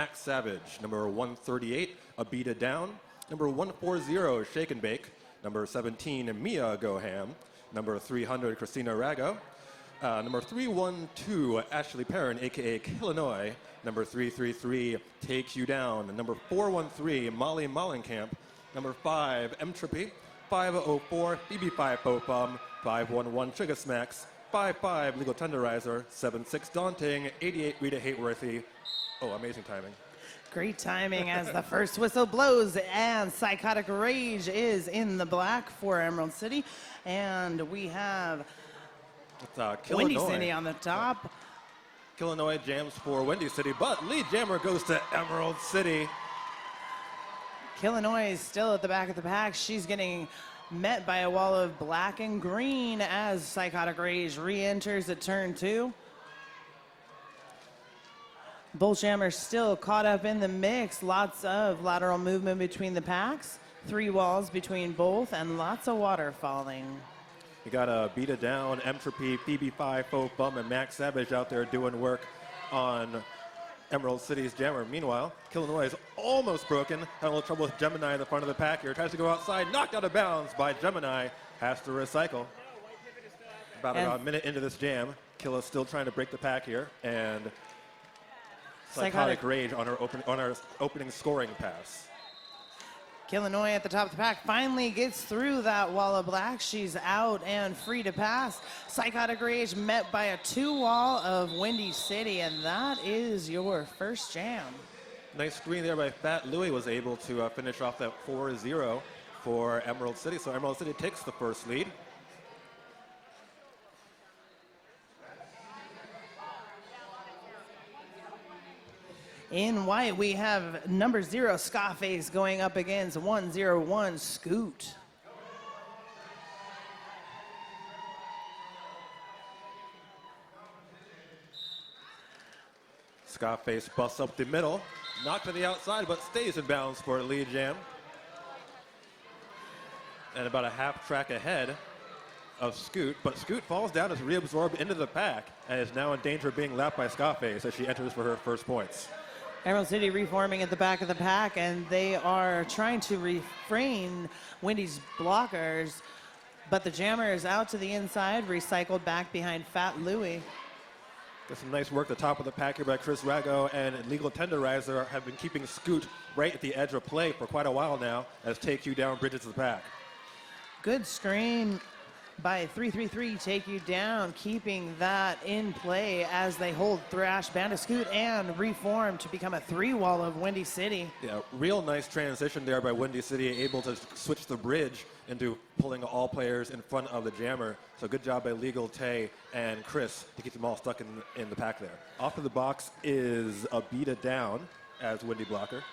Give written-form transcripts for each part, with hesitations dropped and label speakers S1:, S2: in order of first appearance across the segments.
S1: Max Savage. Number 138, Abita Down. Number 140, Shake and Bake. Number 17, Mia Goham. Number 300, Christina Rago. Number 312, Ashley Perrin, a.k.a. Illinois. Number 333, Take You Down. Number 413, Molly Mollenkamp. Number 5, M Trippy. 504, BB5 Popum. 511, Sugar Smacks. 55, Legal Tenderizer. 76, Daunting. 88, Rita Hateworthy. Oh, amazing timing.
S2: Great timing as the first whistle blows and Psychotic Rage is in the black for Emerald City. And we have Windy City on the top.
S1: Illinois jams for Windy City, but lead jammer goes to Emerald City.
S2: Illinois is still at the back of the pack. She's getting met by a wall of black and green as Psychotic Rage re-enters at turn 2. Both jammers still caught up in the mix. Lots of lateral movement between the packs. 3 walls between both and lots of water falling.
S1: You got a Beat It Down, Entropy, BB5, Faux Bum, and Max Savage out there doing work on Emerald City's jammer. Meanwhile, Illinois is almost broken. Having a little trouble with Gemini in the front of the pack here. Tries to go outside, knocked out of bounds by Gemini. Has to recycle. About a minute into this jam, Killa's still trying to break the pack here. And Psychotic Rage on her opening scoring pass.
S2: Illinois at the top of the pack finally gets through that wall of black. She's out and free to pass. Psychotic Rage met by a 2-wall of Windy City, and that is your first jam.
S1: Nice screen there by Fat Louie, was able to finish off that 4-0 for Emerald City. So Emerald City takes the first lead.
S2: In white, we have number 0, Scarface, going up against 101, Scoot.
S1: Scarface busts up the middle, knocked to the outside, but stays in bounds for a lead jam. And about a half track ahead of Scoot, but Scoot falls down, is reabsorbed into the pack, and is now in danger of being lapped by Scarface as she enters for her first points.
S2: Emerald City reforming at the back of the pack, and they are trying to refrain Windy's blockers, but the jammer is out to the inside, recycled back behind Fat Louie.
S1: There's some nice work at the top of the pack here by Chris Rago, and Legal Tenderizer have been keeping Scoot right at the edge of play for quite a while now as Take You Down bridges the pack.
S2: Good screen by 333, Take You Down, keeping that in play as they hold Thrash, Bandicoot, and reform to become a 3-wall of Windy City.
S1: Yeah, real nice transition there by Windy City, able to switch the bridge into pulling all players in front of the jammer. So good job by Legal, Tay, and Chris to keep them all stuck in the pack there. Off of the box is a Beat It Down as Windy blocker.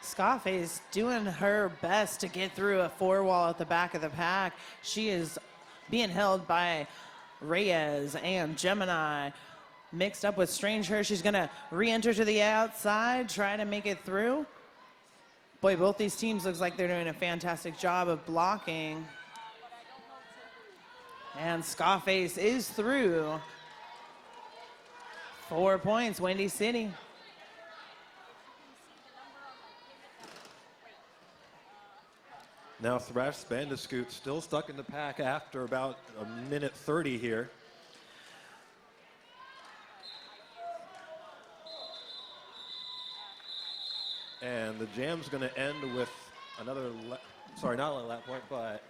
S2: Scarface doing her best to get through a 4-wall at the back of the pack. She is being held by Reyes and Gemini. Mixed up with Strange Her. She's going to re-enter to the outside, try to make it through. Boy, both these teams looks like they're doing a fantastic job of blocking. And Scarface is through. 4 points, Windy City.
S1: Now Thrash Bandicoot still stuck in the pack after about a minute 30 here. And the jam's going to end with another, sorry, not a lap point, but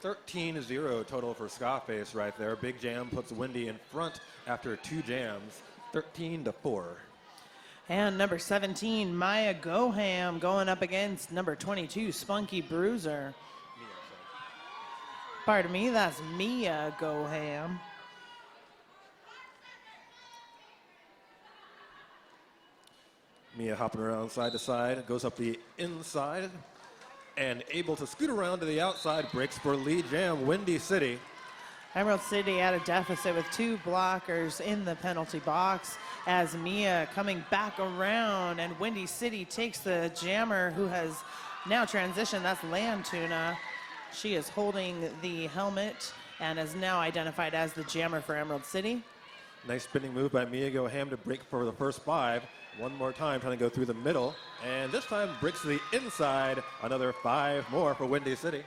S1: 13-0 total for Scarface right there. Big Jam puts Windy in front after 2 jams, 13-4.
S2: And number 17, Maya Goham, going up against number 22, Spunky Bruiser. Pardon me, that's Mia Goham.
S1: Mia hopping around side to side, goes up the inside, and able to scoot around to the outside, breaks for lead jam, Windy City.
S2: Emerald City at a deficit with 2 blockers in the penalty box as Mia coming back around, and Windy City takes the jammer who has now transitioned. That's Land Tuna. She is holding the helmet and is now identified as the jammer for Emerald City.
S1: Nice spinning move by Mia Goham to break for the first 5. One more time, trying to go through the middle. And this time breaks to the inside. Another 5 more for Windy City.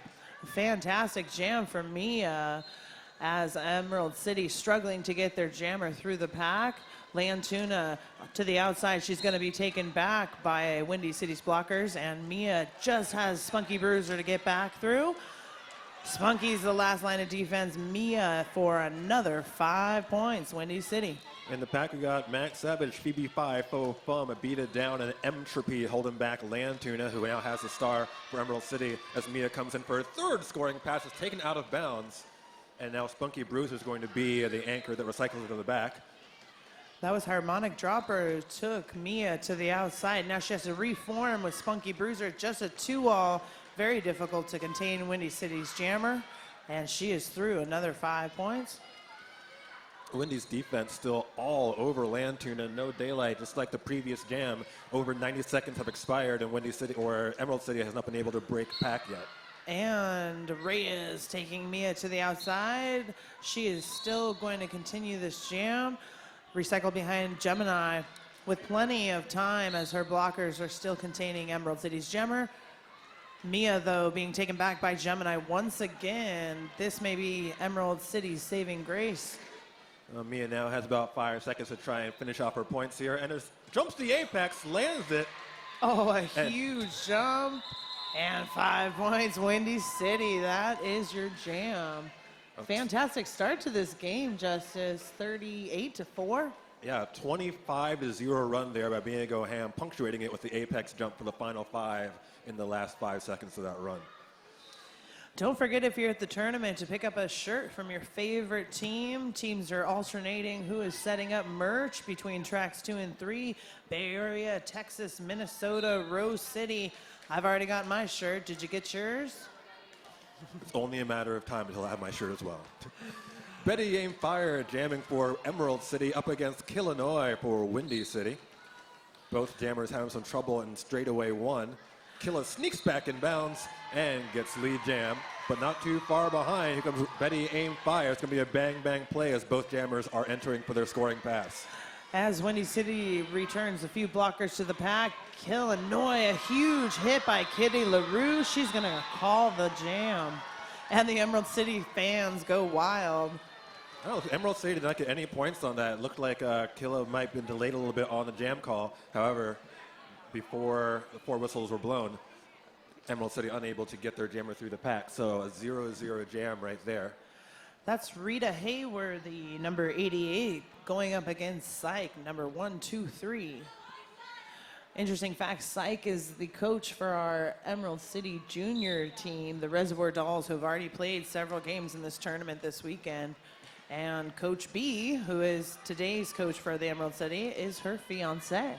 S2: Fantastic jam for Mia as Emerald City struggling to get their jammer through the pack. Lantuna to the outside. She's going to be taken back by Windy City's blockers. And Mia just has Spunky Bruiser to get back through. Spunky's the last line of defense. Mia for another 5 points. Windy City.
S1: In the pack, we got Max Savage, Phoebe 5, Faux Fum, Beat It Down, and Entropy holding back Lantuna, who now has the star for Emerald City as Mia comes in for her third scoring pass. Is taken out of bounds. And now Spunky Bruiser is going to be the anchor that recycles it to the back.
S2: That was Harmonic Dropper who took Mia to the outside. Now she has to reform with Spunky Bruiser. Just a 2-all. Very difficult to contain Windy City's jammer. And she is through another 5 points.
S1: Windy's defense still all over Lantuna. No daylight, just like the previous jam. Over 90 seconds have expired, and Windy City or Emerald City has not been able to break pack yet.
S2: And Reyes taking Mia to the outside. She is still going to continue this jam. Recycle behind Gemini with plenty of time as her blockers are still containing Emerald City's jammer. Mia, though, being taken back by Gemini once again. This may be Emerald City's saving grace.
S1: Mia now has about 5 seconds to try and finish off her points here. And jumps the apex, lands it.
S2: Oh, a huge jump. And 5 points, Windy City. That is your jam. Fantastic start to this game, Justice. 38-4.
S1: Yeah, 25-0 run there by Mia Goham, punctuating it with the apex jump for the final 5 in the last 5 seconds of that run.
S2: Don't forget, if you're at the tournament, to pick up a shirt from your favorite team. Teams are alternating who is setting up merch between tracks 2 and 3. Bay Area, Texas, Minnesota, Rose City. I've already got my shirt. Did you get yours?
S1: It's only a matter of time until I have my shirt as well. Betty Aim Fire jamming for Emerald City up against Illinois for Windy City. Both jammers having some trouble in straightaway 1. Killa sneaks back in bounds and gets lead jam, but not too far behind. Here comes Betty Aim Fire. It's going to be a bang-bang play as both jammers are entering for their scoring pass.
S2: As Windy City returns a few blockers to the pack, Illinois, a huge hit by Kitty LaRue. She's going to call the jam. And the Emerald City fans go wild.
S1: Oh, Emerald City did not get any points on that. It looked like Killa might have been delayed a little bit on the jam call. However, before the 4 whistles were blown, Emerald City unable to get their jammer through the pack. So a 0-0 jam right there.
S2: That's Rita Hayworthy, number 88, going up against Psych, number 123. Interesting fact, Psych is the coach for our Emerald City junior team, the Reservoir Dolls, who have already played several games in this tournament this weekend. And Coach B, who is today's coach for the Emerald City, is her fiancé.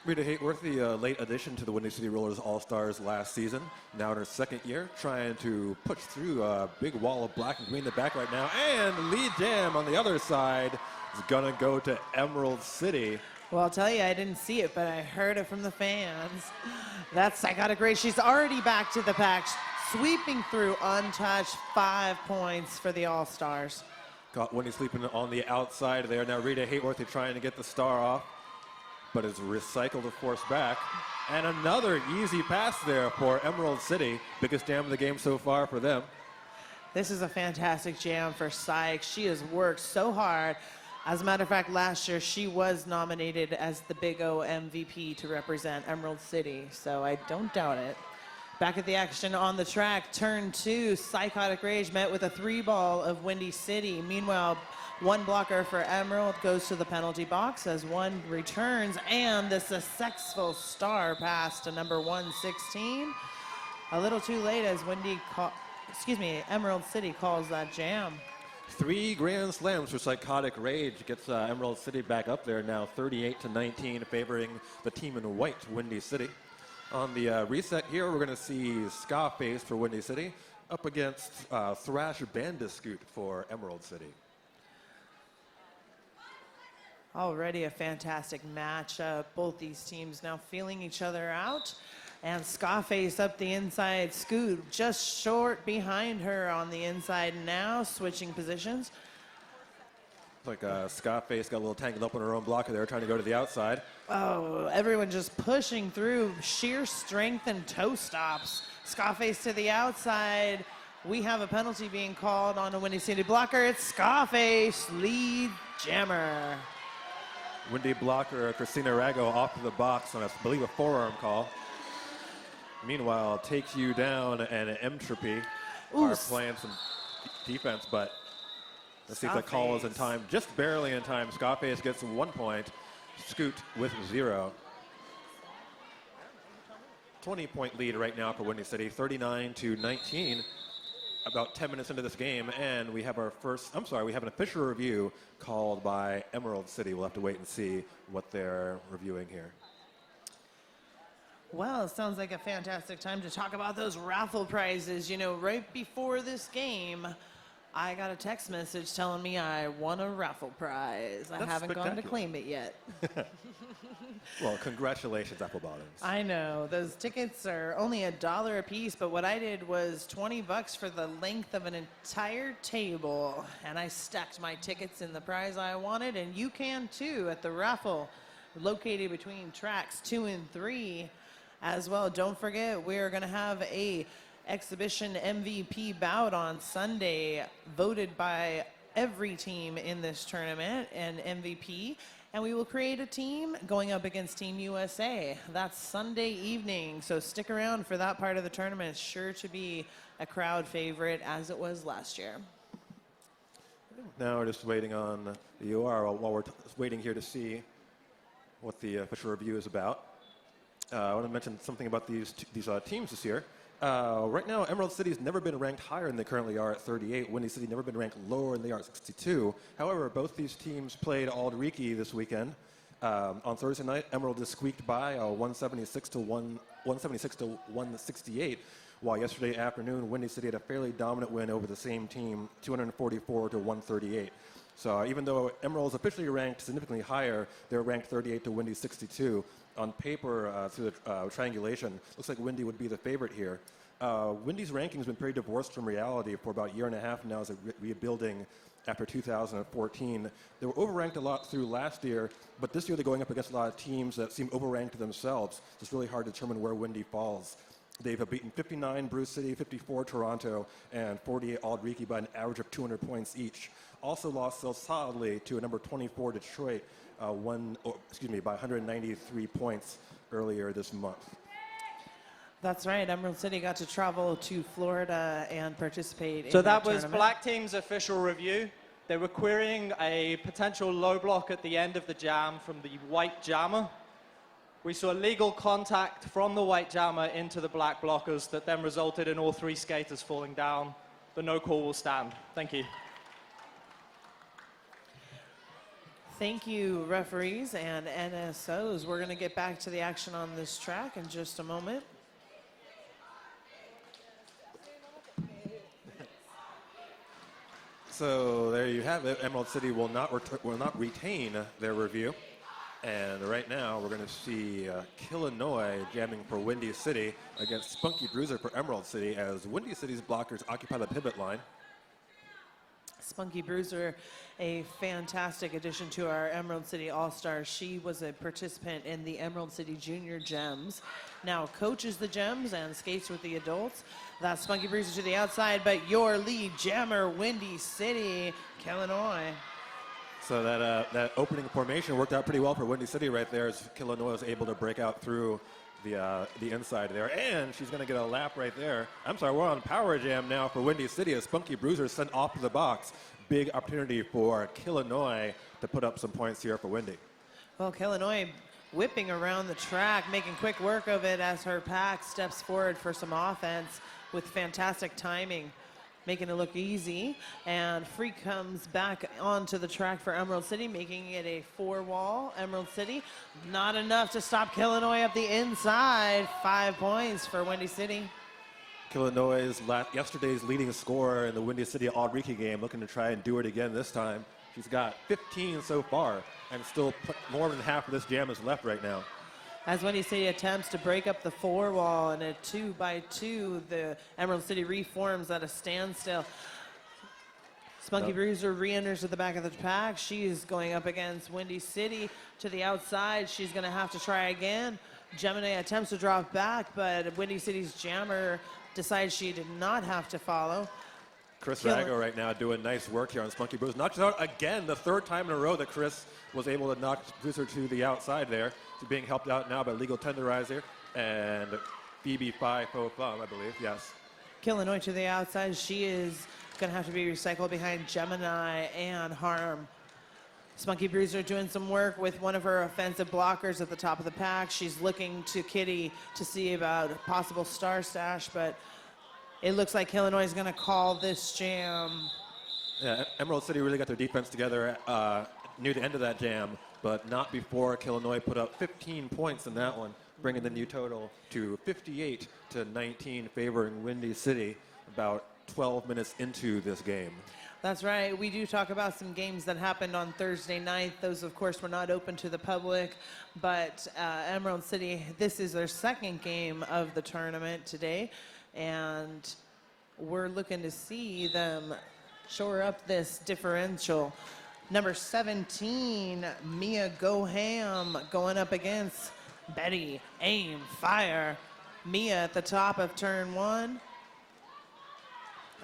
S1: Rita Hayworthy, late addition to the Windy City Rollers All-Stars last season. Now in her second year, trying to push through a big wall of black and green in the back right now. And lead jam on the other side is going to go to Emerald City.
S2: Well, I'll tell you, I didn't see it, but I heard it from the fans. That's Psychotic Rage. She's already back to the pack, sweeping through untouched. 5 points for the All-Stars.
S1: Got Windy sleeping on the outside there. Now Rita Hayworthy trying to get the star off, but is recycled to force back. And another easy pass there for Emerald City. Biggest jam of the game so far for them.
S2: This is a fantastic jam for Psych. She has worked so hard. As a matter of fact, last year she was nominated as the Big O MVP to represent Emerald City, so I don't doubt it. Back at the action on the track, turn 2, Psychotic Rage met with a 3-ball of Windy City. Meanwhile, 1 blocker for Emerald goes to the penalty box as 1 returns, and the successful star pass to number 116. A little too late as Emerald City calls that jam.
S1: 3 grand slams for Psychotic Rage gets Emerald City back up there now, 38-19, favoring the team in white, Windy City. On the reset here, we're going to see Scarface for Windy City up against Thrash Bandiscoot for Emerald City.
S2: Already a fantastic matchup. Both these teams now feeling each other out. And Scarface up the inside. Scoot just short behind her on the inside now, switching positions.
S1: Like Scarface got a little tangled up on her own blocker there, trying to go to the outside.
S2: Oh, everyone just pushing through sheer strength and toe stops. Scarface to the outside. We have a penalty being called on a Windy City blocker. It's Scarface, lead jammer.
S1: Windy blocker Christina Rago off to the box on, I believe, a forearm call. Meanwhile, Takes You Down and Entropy are playing some defense, but let's see if the call is in time. Just barely in time. Scarface gets 1 point. Scoot with 0. 20-point lead right now for Windy City, 39-19. About 10 minutes into this game, and we have we have an official review called by Emerald City. We'll have to wait and see what they're reviewing here.
S2: Well, it sounds like a fantastic time to talk about those raffle prizes. You know, right before this game, I got a text message telling me I won a raffle prize. I haven't gone to claim it yet.
S1: Well, congratulations, Apple Bottoms.
S2: I know. Those tickets are only $1 a piece, but what I did was $20 for the length of an entire table, and I stacked my tickets in the prize I wanted, and you can too at the raffle located between tracks 2 and 3 as well. Don't forget, we're going to have a exhibition MVP bout on Sunday, voted by every team in this tournament, an MVP. And we will create a team going up against Team USA. That's Sunday evening, so stick around for that part of the tournament. It's sure to be a crowd favorite, as it was last year.
S1: Now we're just waiting on the UR while we're waiting here to see what the official review is about. I want to mention something about these teams this year. Right now, Emerald City's never been ranked higher than they currently are at 38. Windy City never been ranked lower than they are at 62. However, both these teams played Aldriki this weekend. On Thursday night, Emerald just squeaked by 176 to 168, while yesterday afternoon, Windy City had a fairly dominant win over the same team, 244 to 138. So even though Emerald's officially ranked significantly higher, they're ranked 38 to Windy 62. On paper, through the triangulation, looks like Windy would be the favorite here. Windy's ranking has been pretty divorced from reality for about a year and a half now as they're rebuilding after 2014. They were overranked a lot through last year, but this year they're going up against a lot of teams that seem overranked themselves. It's really hard to determine where Windy falls. They've beaten 59 Bruce City, 54 Toronto, and 48 Aldriki by an average of 200 points each. Also lost so solidly to a number 24 Detroit, by 193 points earlier this month.
S2: That's right. Emerald City got to travel to Florida and participate in
S3: that was
S2: tournament.
S3: Black Team's official review. They were querying a potential low block at the end of the jam from the white jammer. We saw legal contact from the white jammer into the black blockers that then resulted in all 3 skaters falling down. The no call will stand. Thank you.
S2: Thank you, referees and NSOs. We're going to get back to the action on this track in just a moment.
S1: So there you have it. Emerald City will not retain their review. And right now we're going to see Illinois jamming for Windy City against Spunky Bruiser for Emerald City as Windy City's blockers occupy the pivot line.
S2: Spunky Bruiser, a fantastic addition to our Emerald City All-Stars. She was a participant in the Emerald City Junior Gems. Now coaches the Gems and skates with the adults. That's Spunky Bruiser to the outside, but your lead jammer, Windy City, Illinois.
S1: So that opening formation worked out pretty well for Windy City right there as Illinois was able to break out through the inside there. And she's going to get a lap right there. I'm sorry, we're on Power Jam now for Windy City as Spunky Bruiser is sent off to the box. Big opportunity for Illinois to put up some points here for Windy.
S2: Well, Illinois whipping around the track, making quick work of it as her pack steps forward for some offense with fantastic timing, making it look easy. And Free comes back onto the track for Emerald City, making it a 4-wall. Emerald City, not enough to stop Illinois up the inside. 5 points for Windy City.
S1: Illinois' yesterday's leading scorer in the Windy City Aldriki game, looking to try and do it again this time. She's got 15 so far, and still more than half of this jam is left right now.
S2: As Windy City attempts to break up the 4-wall in a 2-by-2, the Emerald City reforms at a standstill. Spunky Bruiser re-enters at the back of the pack. She's going up against Windy City to the outside. She's going to have to try again. Gemini attempts to drop back, but Windy City's jammer decides she did not have to follow.
S1: Chris Rago right now doing nice work here on Spunky Bruiser. Knocks out again, the third time in a row that Chris was able to knock Bruiser to the outside there. She's being helped out now by Legal Tenderizer and Phoebe Phi Fo Fum, I believe, yes.
S2: Illinois to the outside. She is going to have to be recycled behind Gemini and Harm. Spunky Bruiser doing some work with one of her offensive blockers at the top of the pack. She's looking to Kitty to see about a possible star stash, but it looks like Illinois is going to call this jam.
S1: Yeah, Emerald City really got their defense together near the end of that jam, but not before Illinois put up 15 points in that one, bringing the new total to 58-19, favoring Windy City about 12 minutes into this game.
S2: That's right. We do talk about some games that happened on Thursday night. Those, of course, were not open to the public, but Emerald City, this is their second game of the tournament today, and we're looking to see them shore up this differential. Number 17, Mia Go Ham, going up against Betty Aim Fire. Mia at the top of turn one.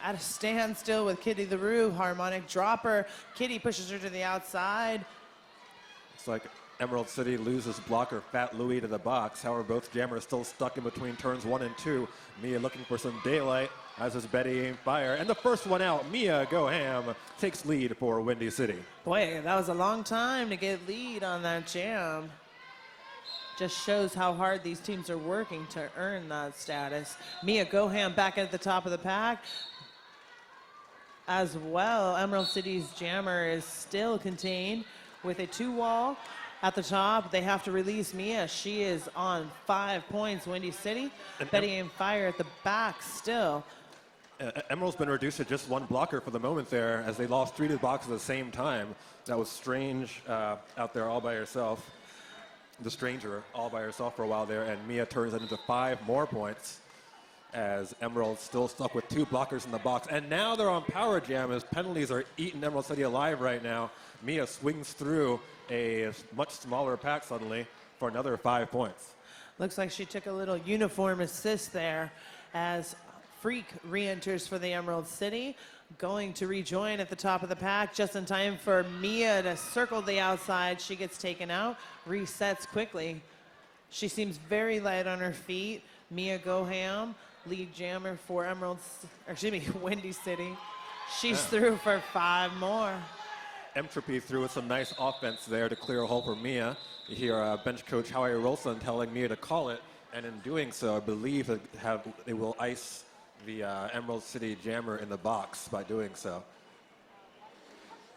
S2: At a standstill with Kitty the Roo, harmonic dropper. Kitty pushes her to the outside.
S1: It's like Emerald City loses blocker Fat Louie to the box. However, both jammers still stuck in between turns 1 and 2. Mia looking for some daylight, as is Betty Aim Fire. And the first one out, Mia Go Ham takes lead for Windy City.
S2: Boy, that was a long time to get lead on that jam. Just shows how hard these teams are working to earn that status. Mia Go Ham back at the top of the pack. As well, Emerald City's jammer is still contained with a 2-wall at the top. They have to release Mia. She is on 5 points, Windy City.
S1: And
S2: Betty Aim Fire at the back still.
S1: Emerald's been reduced to just one blocker for the moment there, as they lost 3 to the box at the same time. That was Strange out there all by herself. The Stranger all by herself for a while there, and Mia turns it into 5 more points, as Emerald's still stuck with 2 blockers in the box. And now they're on power jam, as penalties are eating Emerald City alive right now. Mia swings through a much smaller pack suddenly for another 5 points.
S2: Looks like she took a little uniform assist there, as Freak re-enters for the Emerald City, going to rejoin at the top of the pack just in time for Mia to circle the outside. She gets taken out, resets quickly. She seems very light on her feet. Mia Go Ham, lead jammer for Windy City. She's through for 5 more.
S1: Entropy threw with some nice offense there to clear a hole for Mia. You hear bench coach Howie Rolson telling Mia to call it, and in doing so, I believe they will ice the Emerald City jammer in the box by doing so.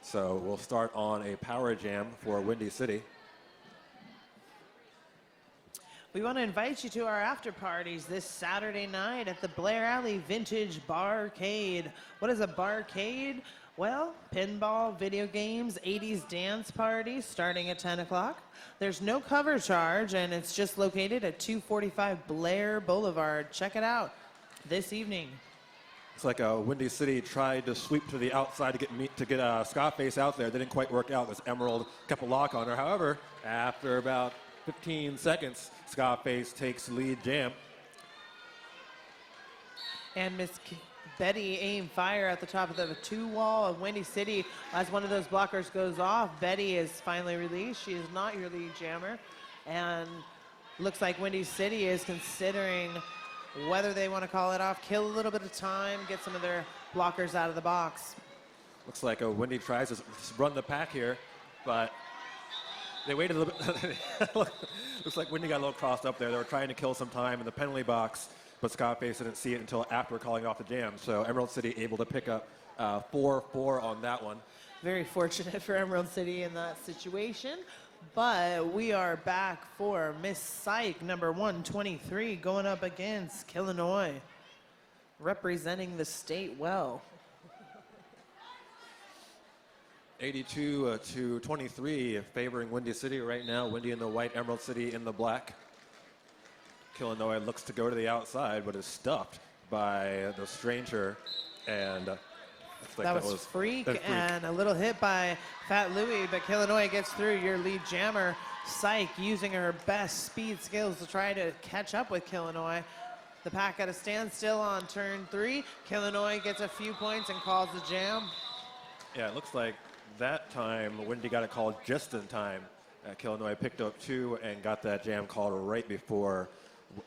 S1: So we'll start on a power jam for Windy City.
S2: We want to invite you to our after parties this Saturday night at the Blair Alley Vintage Barcade. What is a barcade? Well, pinball, video games, 80s dance parties starting at 10 o'clock. There's no cover charge, and it's just located at 245 Blair Boulevard. Check it out this evening.
S1: It's like Windy City tried to sweep to the outside to get Scarface out there. They didn't quite work out, as Emerald kept a lock on her. However, after about 15 seconds, Scarface takes lead jam.
S2: And Miss Betty Aim Fire at the top of the 2-wall of Windy City. As one of those blockers goes off, Betty is finally released. She is not your lead jammer. And looks like Windy City is considering whether they want to call it off, kill a little bit of time, get some of their blockers out of the box.
S1: Looks like Windy tries to run the pack here, but they waited a little bit. Looks like Windy got a little crossed up there. They were trying to kill some time in the penalty box, but Scarface didn't see it until after calling off the jam. So Emerald City able to pick up 4-4 on that one.
S2: Very fortunate for Emerald City in that situation. But we are back for Miss Psych, number 123, going up against Illinois, representing the state well.
S1: 82-23, favoring Windy City right now. Windy in the white, Emerald City in the black. Illinois looks to go to the outside, but is stuffed by the Stranger and Looks like
S2: That was Freak
S1: that Freak.
S2: and a little hit by Fat Louie, but Illinois gets through. Your lead jammer, Psych, using her best speed skills to try to catch up with Illinois. The pack at a standstill on turn 3. Illinois gets a few points and calls the jam.
S1: Yeah, it looks like that time Wendy got a call just in time. Illinois picked up 2 and got that jam called right before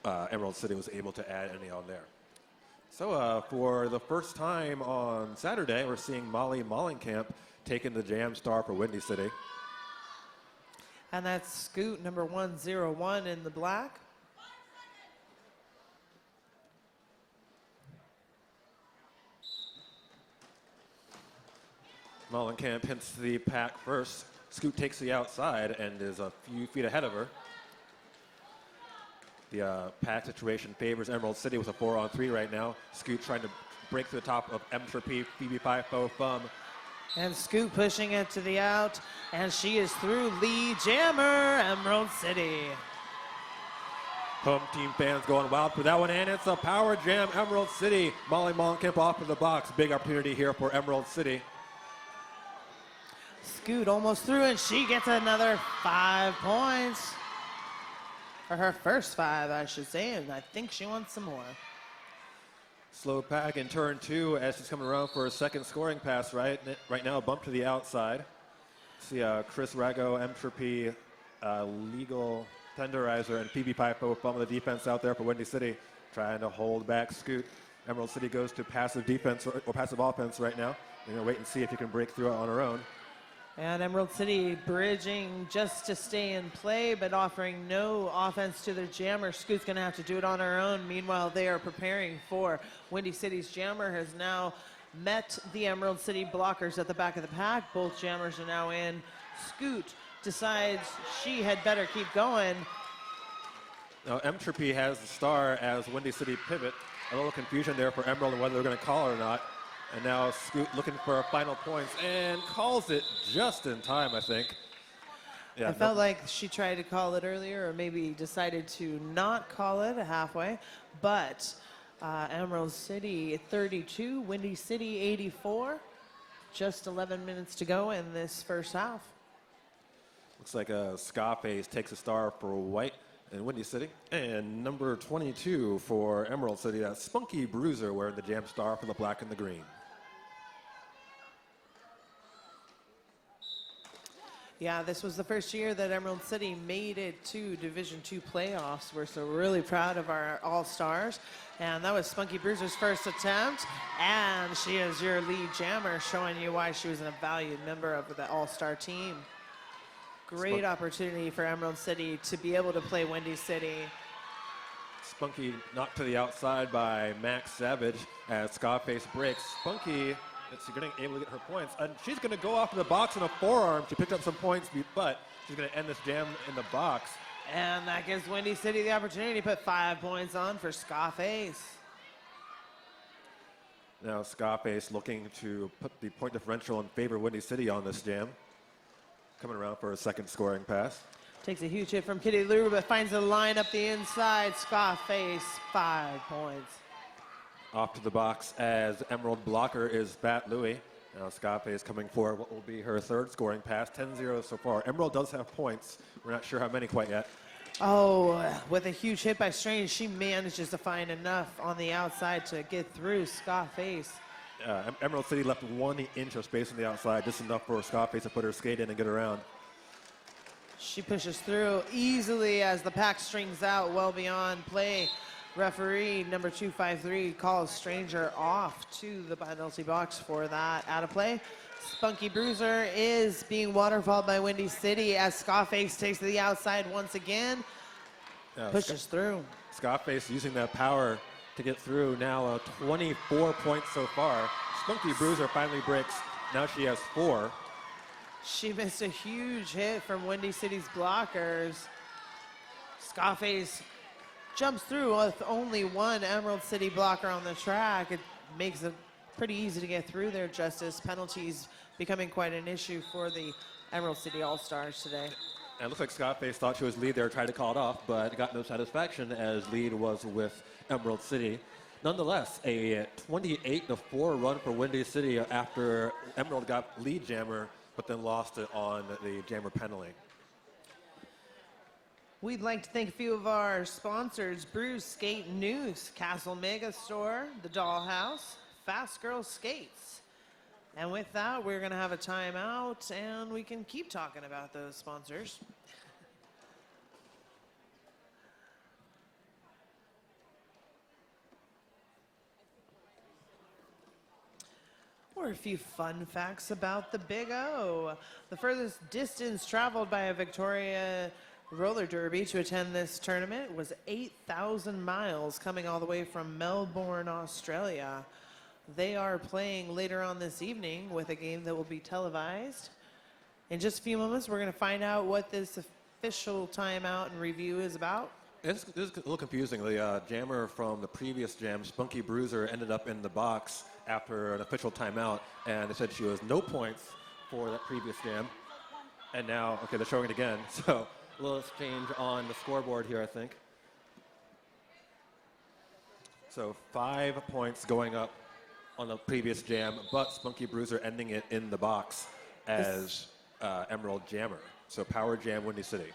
S1: Emerald City was able to add any on there. So for the first time on Saturday, we're seeing Molly Mollenkamp taking the jam star for Windy City.
S2: And that's Scoot, number 101 in the black.
S1: Mollenkamp hits the pack first. Scoot takes the outside and is a few feet ahead of her. The pack situation favors Emerald City with a 4-on-3 right now. Scoot trying to break to the top of M3P, Phoebe Pifo, Thumb.
S2: And Scoot pushing it to the out, and she is through. Lead jammer, Emerald City.
S1: Home team fans going wild for that one, and it's a power jam, Emerald City. Molly Mollenkamp off of the box. Big opportunity here for Emerald City.
S2: Scoot almost through, and she gets another 5 points. For her first 5, I should say, and I think she wants some more.
S1: Slow pack in turn 2 as she's coming around for a second scoring pass right now. A bump to the outside. See Chris Rago, M3P, Legal Tenderizer, and PB Pipo from the defense out there for Windy City, trying to hold back Scoot. Emerald City goes to passive defense or passive offense right now. They're going to wait and see if you can break through it on her own.
S2: And Emerald City bridging just to stay in play, but offering no offense to their jammer. Scoot's going to have to do it on her own. Meanwhile, they are preparing for Windy City's jammer has now met the Emerald City blockers at the back of the pack. Both jammers are now in. Scoot decides she had better keep going.
S1: Now, M3P has the star as Windy City pivot. A little confusion there for Emerald and whether they're going to call it or not. And now Scoot looking for final points and calls it just in time, I think. Yeah,
S2: I felt like she tried to call it earlier, or maybe decided to not call it halfway. But Emerald City 32, Windy City 84. Just 11 minutes to go in this first half.
S1: Looks like Scarface takes a star for White and Windy City. And number 22 for Emerald City, that's Spunky Bruiser wearing the jam star for the black and the green.
S2: Yeah, this was the first year that Emerald City made it to Division II playoffs. We're so really proud of our All-Stars. And that was Spunky Bruiser's first attempt. And she is your lead jammer, showing you why she was a valued member of the All-Star team. Great opportunity for Emerald City to be able to play Windy City.
S1: Spunky knocked to the outside by Max Savage as Scarface breaks. Spunky is able to get her points. And she's going to go off to the box in a forearm. She picked up some points, but she's going to end this jam in the box.
S2: And that gives Windy City the opportunity to put 5 points on for Scarface.
S1: Now Scarface looking to put the point differential in favor of Windy City on this jam. Coming around for a second scoring pass.
S2: Takes a huge hit from Kitty Lou, but finds a line up the inside. Scarface, 5 points.
S1: Off to the box as Emerald blocker is Bat Louie. Now Scarface coming for what will be her third scoring pass. 10-0 so far. Emerald does have points. We're not sure how many quite yet.
S2: Oh, with a huge hit by Strange, she manages to find enough on the outside to get through Scarface.
S1: Emerald City left 1 inch of space on the outside, just enough for Scarface to put her skate in and get around.
S2: She pushes through easily as the pack strings out well beyond play. Referee number 253 calls Stranger off to the penalty box for that out of play. Spunky Bruiser is being waterfalled by Windy City as Scarface takes to the outside once again. Pushes through.
S1: Scarface using that power to get through. Now 24 points so far. Spunky Bruiser finally breaks. Now she has 4.
S2: She missed a huge hit from Windy City's blockers. Scarface jumps through with only 1 Emerald City blocker on the track. It makes it pretty easy to get through there, Justice. Penalties becoming quite an issue for the Emerald City All-Stars today.
S1: And it looks like Scarface thought she was lead there, tried to call it off, but got no satisfaction as lead was with Emerald City. Nonetheless, a 28-4 run for Windy City after Emerald got lead jammer, but then lost it on the jammer penalty.
S2: We'd like to thank a few of our sponsors: Brews Skate News, Castle Mega Store, The Dollhouse, Fast Girl Skates. And with that, we're going to have a timeout, and we can keep talking about those sponsors. Or a few fun facts about the Big O. The furthest distance traveled by a Victoria roller derby to attend this tournament was 8,000 miles, coming all the way from Melbourne, Australia. They are playing later on this evening with a game that will be televised. In just a few moments, we're going to find out what this official timeout and review is about.
S1: It's a little confusing. The jammer from the previous jam, Spunky Bruiser, ended up in the box after an official timeout, and they said she was no points for that previous jam. And now, okay, they're showing it again. So a little exchange on the scoreboard here, I think. So 5 points going up on the previous jam, but Spunky Bruiser ending it in the box as Emerald Jammer. So power jam, Windy City.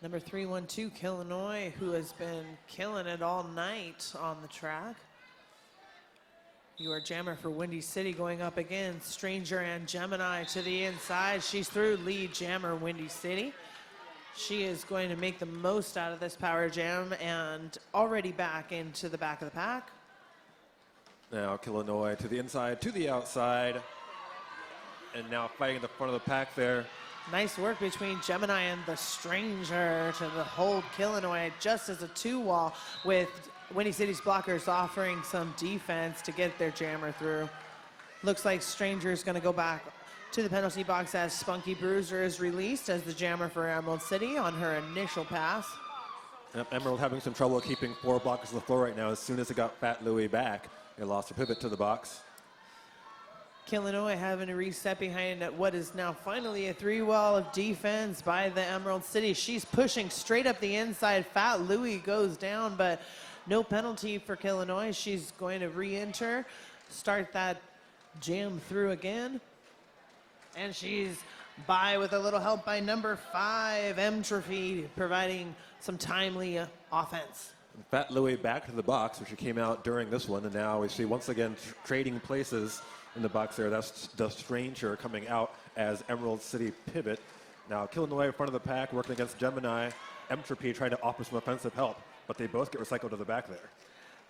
S2: Number 312, Illinois, who has been killing it all night on the track. Your jammer for Windy City going up against Stranger and Gemini to the inside. She's through, lead jammer, Windy City. She is going to make the most out of this power jam and already back into the back of the pack.
S1: Now Illinois to the inside, to the outside, and now fighting in the front of the pack there.
S2: Nice work between Gemini and the Stranger to hold Illinois just as a 2-wall, with Windy City's blockers offering some defense to get their jammer through. Looks like Stranger is going to go back to the penalty box as Spunky Bruiser is released as the jammer for Emerald City on her initial pass.
S1: Yep, Emerald having some trouble keeping 4 blockers on the floor right now. As soon as it got Fat Louie back, they lost her pivot to the box.
S2: Illinois having to reset behind what is now finally a 3-wall of defense by the Emerald City. She's pushing straight up the inside. Fat Louie goes down, but no penalty for Illinois. She's going to re-enter, start that jam through again. And she's by with a little help by number 5, Entropy, providing some timely offense.
S1: Fat Louie back to the box, which she came out during this one, and now we see once again trading places in the box there. That's the Stranger coming out as Emerald City pivot. Now Illinois in front of the pack, working against Gemini. Entropy trying to offer some offensive help, but they both get recycled to the back there.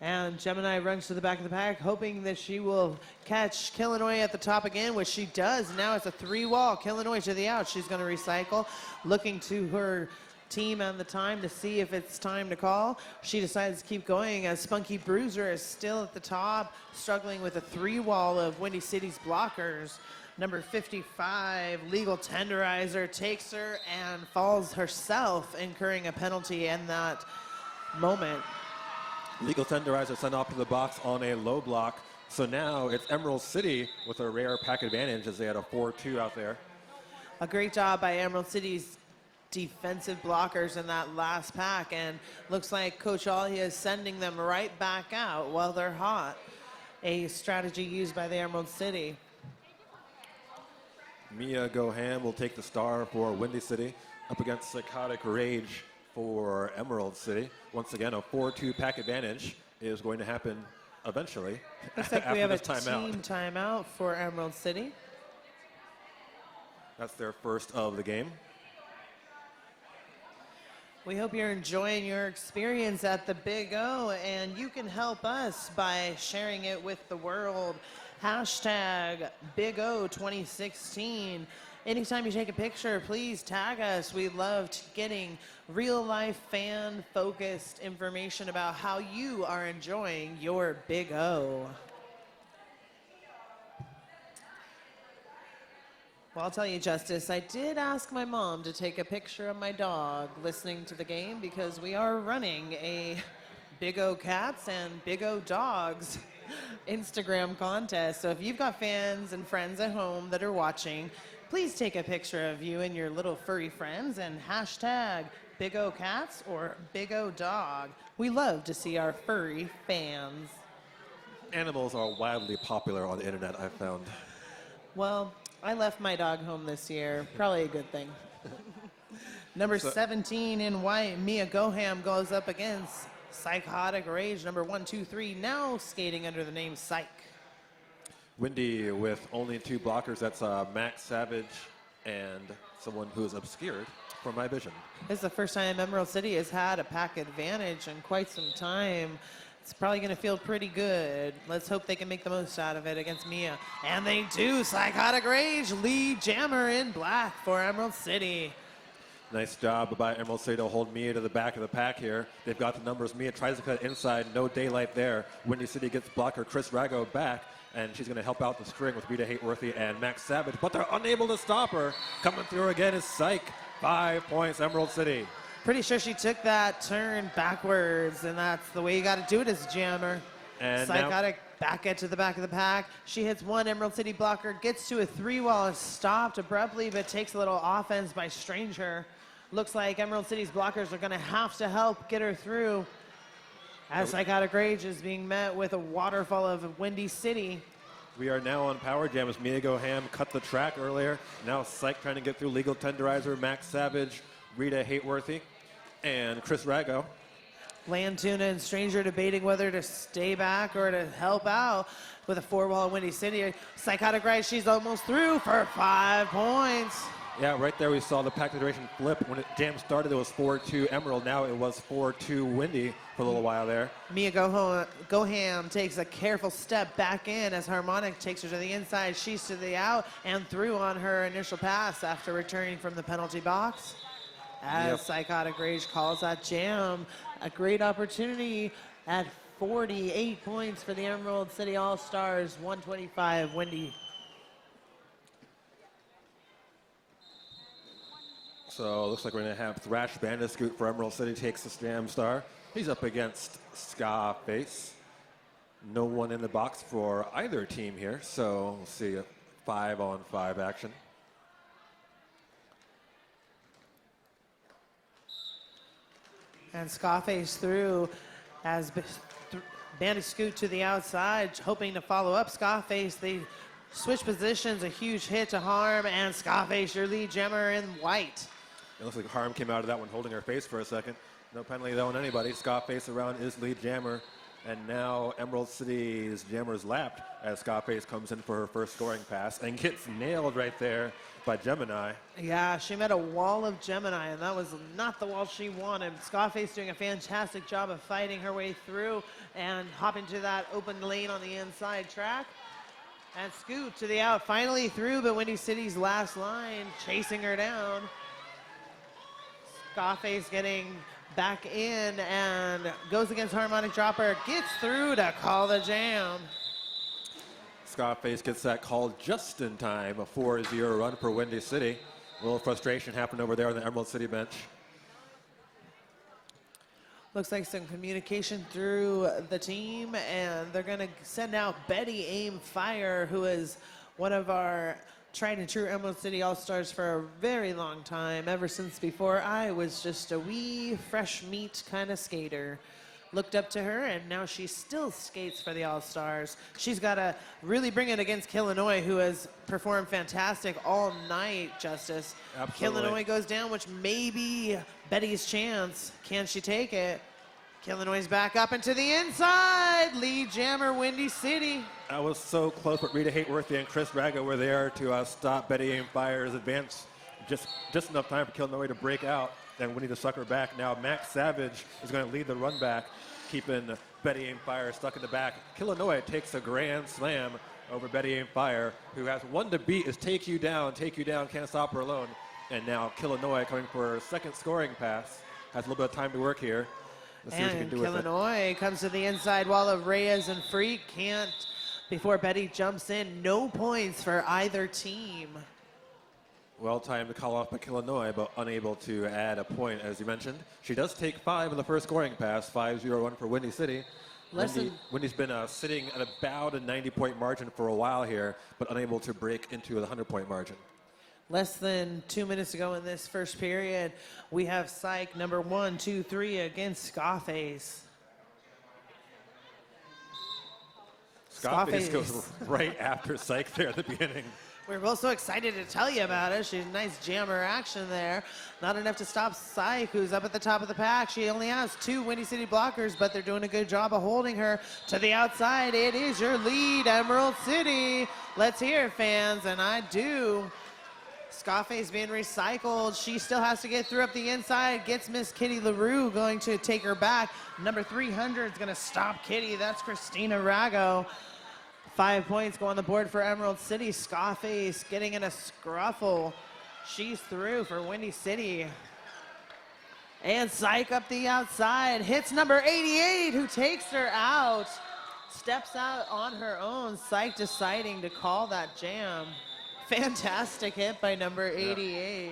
S2: And Gemini runs to the back of the pack, hoping that she will catch Illinois at the top again, which she does. Now it's a 3-wall. Illinois to the out. She's going to recycle, looking to her team and the time to see if it's time to call. She decides to keep going as Spunky Bruiser is still at the top, struggling with a 3-wall of Windy City's blockers. Number 55, Legal Tenderizer, takes her and falls herself, incurring a penalty in that moment.
S1: Legal Tenderizer sent off to the box on a low block. So now it's Emerald City with a rare pack advantage as they had a 4-2 out there.
S2: A great job by Emerald City's defensive blockers in that last pack, and looks like Coach Ollie is sending them right back out while they're hot. A strategy used by the Emerald City.
S1: Mia Goham will take the star for Windy City up against Psychotic Rage for Emerald City. Once again, a 4-2 pack advantage is going to happen eventually.
S2: Looks like we have a team timeout for Emerald City.
S1: That's their first of the game.
S2: We hope you're enjoying your experience at the Big O, and you can help us by sharing it with the world. Hashtag Big O 2016. Anytime you take a picture, please tag us. We love getting real-life, fan-focused information about how you are enjoying your Big O. Well, I'll tell you, Justice, I did ask my mom to take a picture of my dog listening to the game because we are running a Big O Cats and Big O Dogs Instagram contest. So if you've got fans and friends at home that are watching, Please take a picture of you and your little furry friends and hashtag Big O Cats or Big O Dog. We love to see our furry fans.
S1: Animals are wildly popular on the internet, I've found.
S2: Well, I left my dog home this year. Probably a good thing. Number 17 in white, Mia Goham goes up against Psychotic Rage, number 123, now skating under the name Psych.
S1: Wendy with only 2 blockers. That's Max Savage and someone who is obscured from my vision.
S2: This is the first time Emerald City has had a pack advantage in quite some time. It's probably going to feel pretty good. Let's hope they can make the most out of it against Mia. And they do. Psychotic Rage, lead jammer in black for Emerald City.
S1: Nice job by Emerald City to hold Mia to the back of the pack here. They've got the numbers. Mia tries to cut inside. No daylight there. Windy City gets blocker Chris Rago back, and she's going to help out the string with Rita Hateworthy and Max Savage, but they're unable to stop her. Coming through again is Psych. 5 points, Emerald City.
S2: Pretty sure she took that turn backwards, and that's the way you got to do it as jammer.
S1: And
S2: Psychotic back it to the back of the pack. She hits one Emerald City blocker, gets to a 3 while it's stopped abruptly, but takes a little offense by Stranger. Looks like Emerald City's blockers are going to have to help get her through, as Psychotic Rage is being met with a waterfall of Windy City.
S1: we are now on Power Jam as Mia Goham cut the track earlier. Now Psych trying to get through Legal Tenderizer, Max Savage, Rita Hateworthy, and Chris Rago.
S2: Lantuna and Stranger debating whether to stay back or to help out with a 4-wall Windy City. Psychotic Rage, she's almost through for 5 points.
S1: Yeah, right there we saw the pack duration flip. When jam started, it was 4-2 Emerald. Now it was 4-2 Windy for a little while there.
S2: Mia Goham takes a careful step back in as Harmonic takes her to the inside. She's to the out and through on her initial pass after returning from the penalty box. As Psychotic Rage calls that jam. A great opportunity at 48 points for the Emerald City All-Stars, 125 Windy.
S1: So it looks like we're going to have Thrash Bandicoot for Emerald City takes the Jam Star. He's up against Scarface. No one in the box for either team here, so we'll see a 5-on-5 action.
S2: And Scarface through as Bandicoot to the outside, hoping to follow up Scarface. They switch positions, a huge hit to Harm, and Scarface, your lead jammer in white.
S1: It looks like Harm came out of that one holding her face for a second. No penalty though on anybody. Scarface around is lead jammer. And now Emerald City's jammer's lapped as Scarface comes in for her first scoring pass and gets nailed right there by Gemini.
S2: Yeah, she met a wall of Gemini, and that was not the wall she wanted. Scarface doing a fantastic job of fighting her way through and hopping to that open lane on the inside track. And Scoot to the out, finally through, but Windy City's last line chasing her down. Scarface getting back in and goes against Harmonic Dropper, gets through to call the jam.
S1: Scarface gets that call just in time, a 4-0 run for Windy City. A little frustration happened over there on the Emerald City bench.
S2: Looks like some communication through the team, and they're going to send out Betty Aim Fire, who is one of our tried and true Emerald City All-Stars for a very long time, ever since before I was just a wee fresh meat kind of skater. Looked up to her, and now she still skates for the All-Stars. She's got to really bring it against Killinois, who has performed fantastic all night, Justice.
S1: Absolutely.
S2: Killinois goes down, which may be Betty's chance. Can she take it? Killinois back up into the inside. Lead jammer, Windy City.
S1: That was so close, but Rita Hateworthy and Chris Rago were there to stop Betty Aim Fire's advance. Just enough time for Killinois to break out and Winnie to suck her back. Now Max Savage is going to lead the run back, keeping Betty Aim Fire stuck in the back. Killinois takes a grand slam over Betty Aim Fire, who has one to beat is Take You Down, can't stop her alone. And now Killinois coming for her second scoring pass. Has a little bit of time to work here. Let's see what she can do with it.
S2: Killinois comes to the inside wall of Reyes and Freak. Can't before Betty jumps in. No points for either team.
S1: Well timed to call off by Killinois, but unable to add a point, as you mentioned. She does take 5 in the first scoring pass, 5-0-1 for Windy City. Windy's been sitting at about a 90-point margin for a while here, but unable to break into the 100-point margin.
S2: Less than 2 minutes to go in this first period. We have Psych number 1, 2, 3 against Scarface.
S1: Scarface goes right after Psych there at the beginning.
S2: We're both so excited to tell you about it. She's nice jammer action there. Not enough to stop Psych, who's up at the top of the pack. She only has 2 Windy City blockers, but they're doing a good job of holding her to the outside. It is your lead, Emerald City. Let's hear it, fans, and I do. Scarface being recycled. She still has to get through up the inside. Gets Miss Kitty LaRue, going to take her back. Number 300 is going to stop Kitty. That's Christina Rago. 5 points go on the board for Emerald City. Scarface getting in a scruffle. She's through for Windy City. And Psych up the outside. Hits number 88, who takes her out. Steps out on her own. Psych deciding to call that jam. Fantastic hit by number 88.
S1: You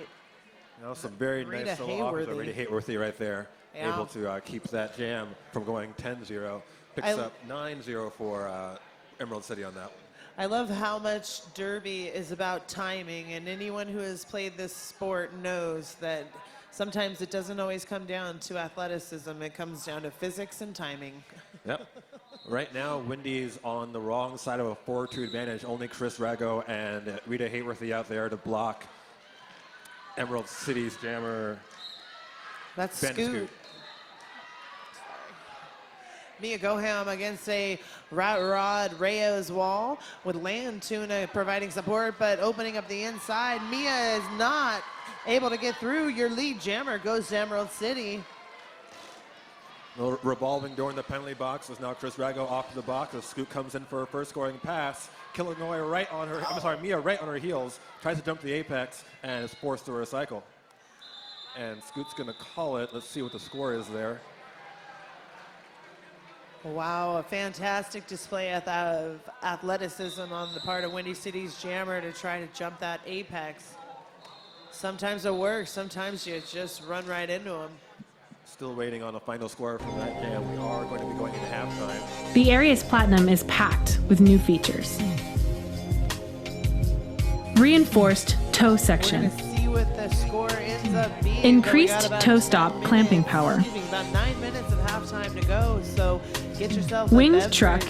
S1: know, some very
S2: Rita
S1: nice solo offers by
S2: Hayworthy.
S1: Rita Hayworthy right there.
S2: Yeah.
S1: Able to keep that jam from going 10-0. Picks up 9-0 for Emerald City on that one.
S2: I love how much Derby is about timing, and anyone who has played this sport knows that sometimes it doesn't always come down to athleticism. It comes down to physics and timing.
S1: Yep. Right now, Windy's on the wrong side of a 4-2 advantage. Only Chris Rago and Rita Hayworthy out there to block Emerald City's jammer.
S2: That's
S1: Ben
S2: Scoot. Mia Goham against a Rod Reyes wall with Land Tuna providing support, but opening up the inside. Mia is not able to get through. Your lead jammer goes to Emerald City.
S1: No revolving door in the penalty box is now Chris Rago off to the box as Scoot comes in for her first scoring pass. Mia right on her heels, tries to jump the apex and is forced to recycle. And Scoot's gonna call it. Let's see what the score is there.
S2: Wow, a fantastic display of athleticism on the part of Windy City's jammer to try to jump that apex. Sometimes it works, sometimes you just run right into them.
S1: Still waiting on a final score from that jam. We are going to be going into halftime.
S4: The Arius Platinum is packed with new features. Reinforced toe section.
S2: We're gonna see what the score ends up being.
S4: Increased toe stop clamping power.
S2: About 9 minutes of halftime to go, so get yourself a
S4: Winged
S2: beverage
S4: truck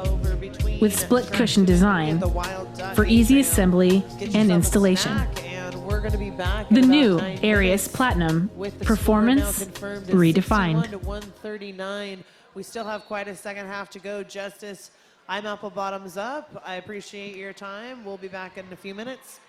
S2: over between
S4: with split
S2: truck
S4: cushion design
S2: and the Wild Duck.
S4: for easy assembly
S2: Get
S4: and
S2: yourself a
S4: installation.
S2: snack, and we're gonna be back
S4: The
S2: in about
S4: new
S2: 9
S4: Arius
S2: minutes
S4: Platinum,
S2: with the
S4: performance
S2: score now confirmed at
S4: redefined.
S2: 61 to 139. We still have quite a second half to go. Justice, I'm Apple Bottoms Up. I appreciate your time. We'll be back in a few minutes.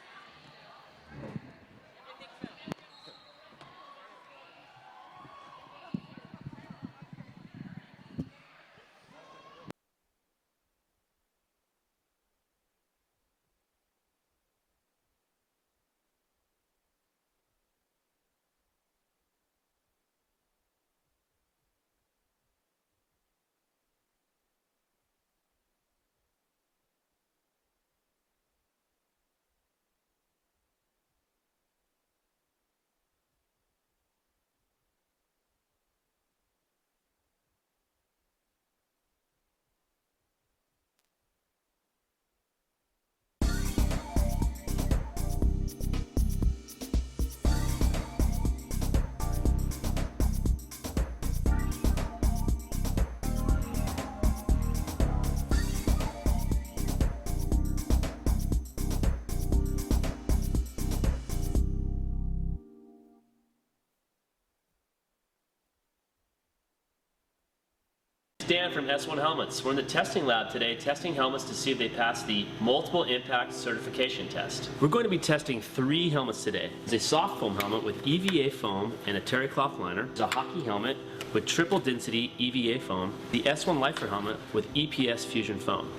S5: Dan from S1 Helmets. We're in the testing lab today, testing helmets to see if they pass the multiple impact certification test. We're going to be testing 3 helmets today. It's a soft foam helmet with EVA foam and a terry cloth liner. It's a hockey helmet with triple density EVA foam. The S1 Lifer helmet with EPS fusion foam.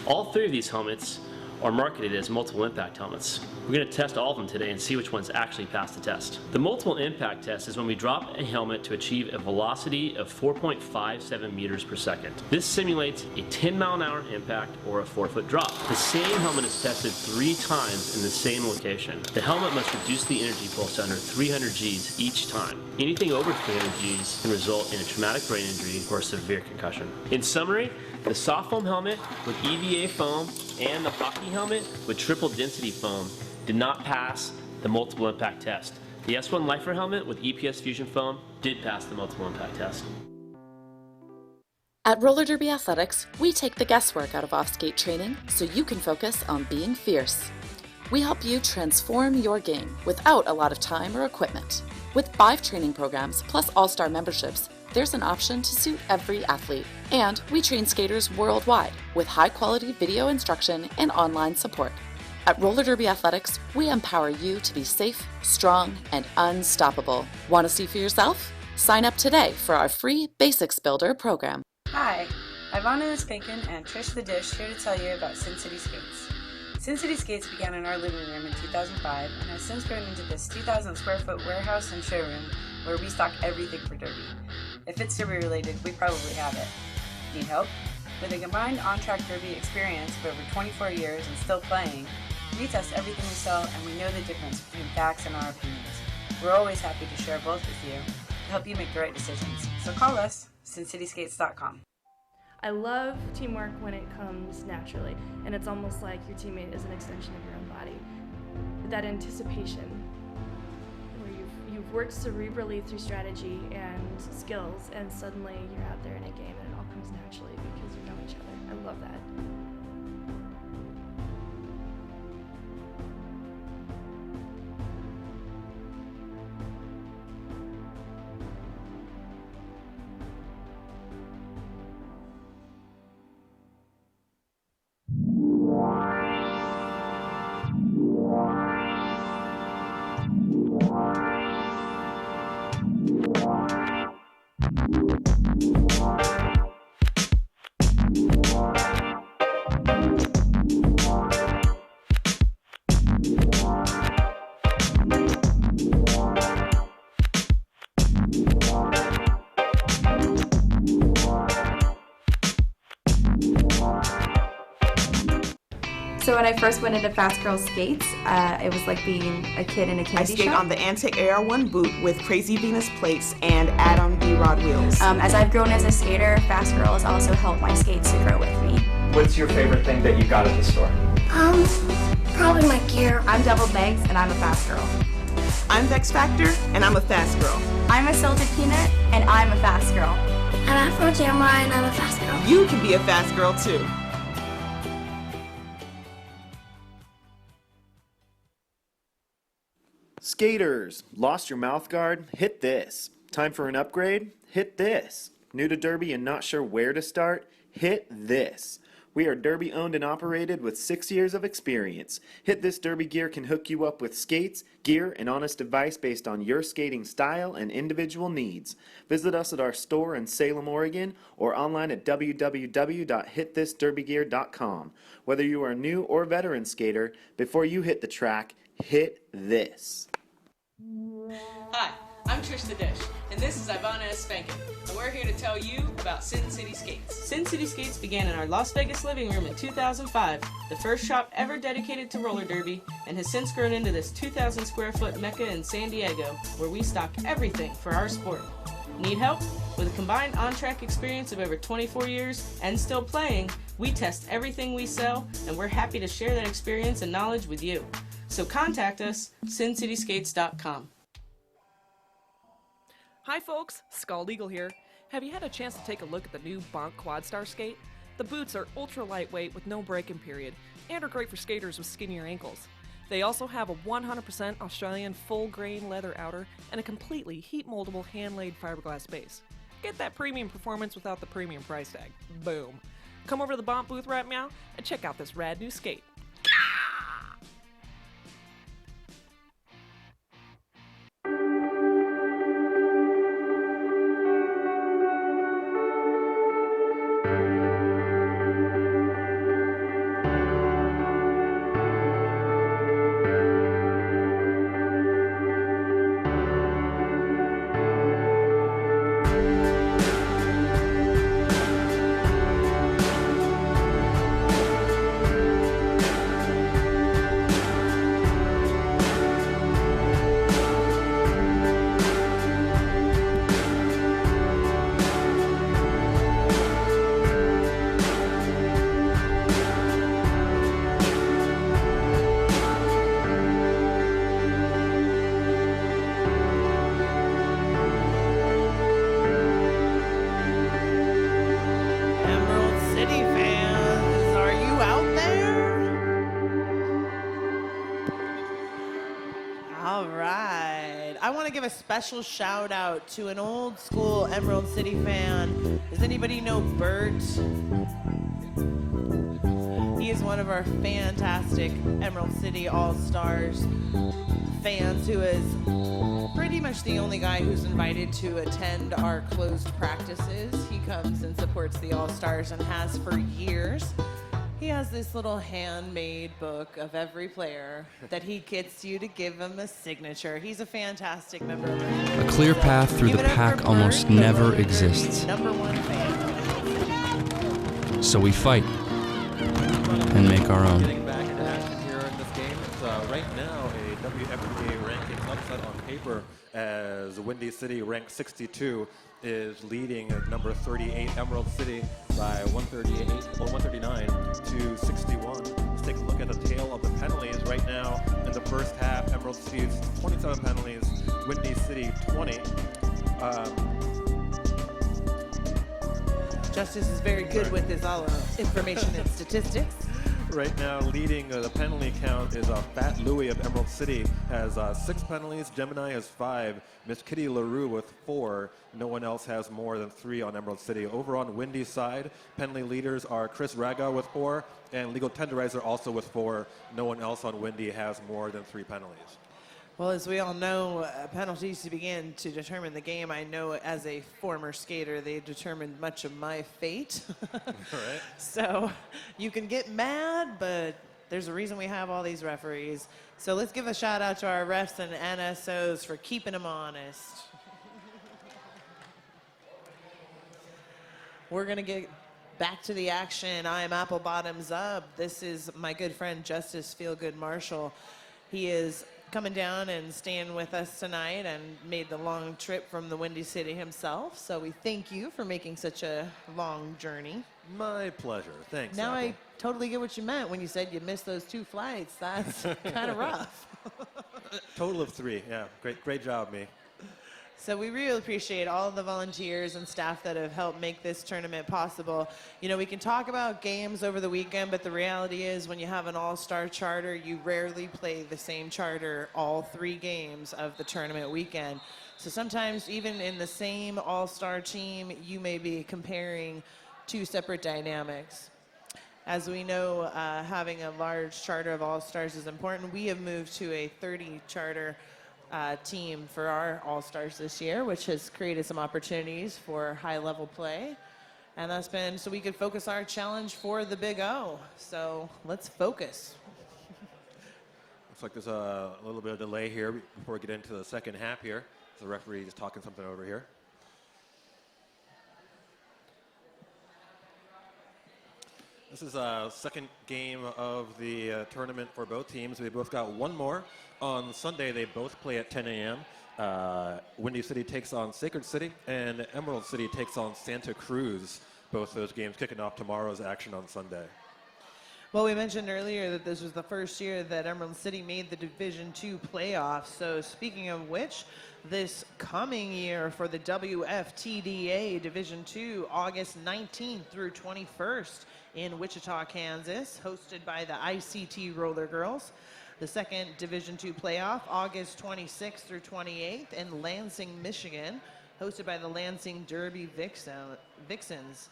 S5: All 3 of these helmets are marketed as multiple impact helmets. We're going to test all of them today and see which ones actually pass the test. The multiple impact test is when we drop a helmet to achieve a velocity of 4.57 meters per second. This simulates a 10-mile-an-hour impact or a 4-foot drop. The same helmet is tested 3 times in the same location. The helmet must reduce the energy pulse to under 300 Gs each time. Anything over 300 Gs can result in a traumatic brain injury or a severe concussion. In summary, the soft foam helmet with EVA foam and the hockey helmet with triple density foam did not pass the multiple impact test. The S1 Lifer helmet with EPS Fusion foam did pass the multiple impact test.
S6: At Roller Derby Athletics, we take the guesswork out of off-skate training so you can focus on being fierce. We help you transform your game without a lot of time or equipment. With 5 training programs plus all-star memberships, there's an option to suit every athlete. And we train skaters worldwide with high-quality video instruction and online support. At Roller Derby Athletics, we empower you to be safe, strong, and unstoppable. Want to see for yourself? Sign up today for our free Basics Builder program.
S7: Hi, Ivana Spankin and Trish the Dish here to tell you about Sin City Skates. Sin City Skates began in our living room in 2005 and has since grown into this 2,000 square foot warehouse and showroom where we stock everything for derby. If it's derby related, we probably have it. Need help? With a combined on-track derby experience of over 24 years and still playing, we test everything we sell and we know the difference between facts and our opinions. We're always happy to share both with you to help you make the right decisions. So call us, SinCitySkates.com.
S8: I love teamwork when it comes naturally, and it's almost like your teammate is an extension of your own body. That anticipation, where you've worked cerebrally through strategy and skills, and suddenly you're out there in a game and it all comes naturally because you know each other. I love that.
S9: So when I first went into Fast Girl Skates, it was like being a kid in a candy
S10: I skate
S9: shop.
S10: on the Antic AR1 boot with Crazy Venus plates and Atom D-Rod wheels.
S9: As I've grown as a skater, Fast Girl has also helped my skates to grow with me.
S11: What's your favorite thing that you got at the store?
S12: Probably my gear.
S9: I'm Double Megs and I'm a Fast Girl.
S10: I'm Vex Factor and I'm a Fast Girl.
S9: I'm a Salted Peanut and I'm a Fast Girl.
S12: I'm Afro Jamra and I'm a Fast Girl.
S10: You can be a Fast Girl too.
S13: Skaters, lost your mouth guard? Hit this. Time for an upgrade? Hit this. New to Derby and not sure where to start? Hit this. We are Derby owned and operated with 6 years of experience. Hit This Derby Gear can hook you up with skates, gear, and honest advice based on your skating style and individual needs. Visit us at our store in Salem, Oregon, or online at www.hitthisderbygear.com. Whether you are a new or veteran skater, before you hit the track, hit this.
S14: Hi, I'm Trish the Dish, and this is Ivana Spankin, and we're here to tell you about Sin City Skates. Sin City Skates began in our Las Vegas living room in 2005, the first shop ever dedicated to roller derby, and has since grown into this 2,000 square foot mecca in San Diego, where we stock everything for our sport. Need help? With a combined on-track experience of over 24 years and still playing, we test everything we sell, and we're happy to share that experience and knowledge with you. So contact us, SinCitySkates.com.
S15: Hi folks, Scald Eagle here. Have you had a chance to take a look at the new Bonk Quadstar skate? The boots are ultra lightweight with no break-in period and are great for skaters with skinnier ankles. They also have a 100% Australian full-grain leather outer and a completely heat-moldable hand-laid fiberglass base. Get that premium performance without the premium price tag. Boom. Come over to the Bonk booth right now and check out this rad new skate.
S2: a special shout out to an old school Emerald City fan. Does anybody know Bert? He is one of our fantastic Emerald City All-Stars fans who is pretty much the only guy who's invited to attend our closed practices. He comes and supports the All-Stars and has for years. He has this little handmade book of every player that he gets you to give him a signature. He's a fantastic member of our
S16: A clear path through the pack almost never exists.
S2: #1 fan.
S16: So we fight and make our own.
S1: Getting back into action here in this game. It's right now a WFTDA ranking upset on paper as Windy City, ranked 62, is leading at number 38 Emerald City by 139 to 61. Let's take a look at the tail of the penalties right now. In the first half, Emerald City's 27 penalties, Windy City 20.
S2: Justice is very good with his all information and statistics.
S1: Right now, leading the penalty count is Fat Louie of Emerald City has 6 penalties. Gemini has 5. Miss Kitty LaRue with 4. No one else has more than 3 on Emerald City. Over on Windy's side, penalty leaders are Chris Raga with 4 and Legal Tenderizer also with 4. No one else on Windy has more than 3 penalties.
S2: Well, as we all know, penalties begin to determine the game. I know as a former skater, they determined much of my fate.
S1: Right.
S2: So you can get mad, but there's a reason we have all these referees. So let's give a shout out to our refs and NSOs for keeping them honest. We're going to get back to the action. I'm Apple Bottoms Up. This is my good friend, Justice Feelgood Marshall. He is coming down and staying with us tonight and made the long trip from the Windy City himself. So we thank you for making such a long journey.
S1: My pleasure. Thanks.
S2: Now
S1: Apple.
S2: I totally get what you meant when you said you missed those 2 flights. That's kind of rough.
S1: Total of 3. Yeah, great job, me.
S2: So we really appreciate all of the volunteers and staff that have helped make this tournament possible. You know, we can talk about games over the weekend, but the reality is when you have an all-star charter, you rarely play the same charter all 3 games of the tournament weekend. So sometimes even in the same all-star team, you may be comparing 2 separate dynamics. As we know, having a large charter of all-stars is important. We have moved to a 30 charter team for our All-Stars this year, which has created some opportunities for high-level play. And that's been so we could focus our challenge for the Big O. So let's focus.
S1: Looks like there's a little bit of delay here before we get into the second half here. The referee is talking something over here. This is a second game of the tournament for both teams. We both got one more. On Sunday, they both play at 10 a.m. Windy City takes on Sacred City, and Emerald City takes on Santa Cruz. Both those games kicking off tomorrow's action on Sunday.
S2: Well, we mentioned earlier that this was the first year that Emerald City made the Division II playoffs. So speaking of which, this coming year for the WFTDA Division II, August 19th through 21st in Wichita, Kansas, hosted by the ICT Roller Girls. The second Division II playoff, August 26th through 28th in Lansing, Michigan, hosted by the Lansing Derby Vixens.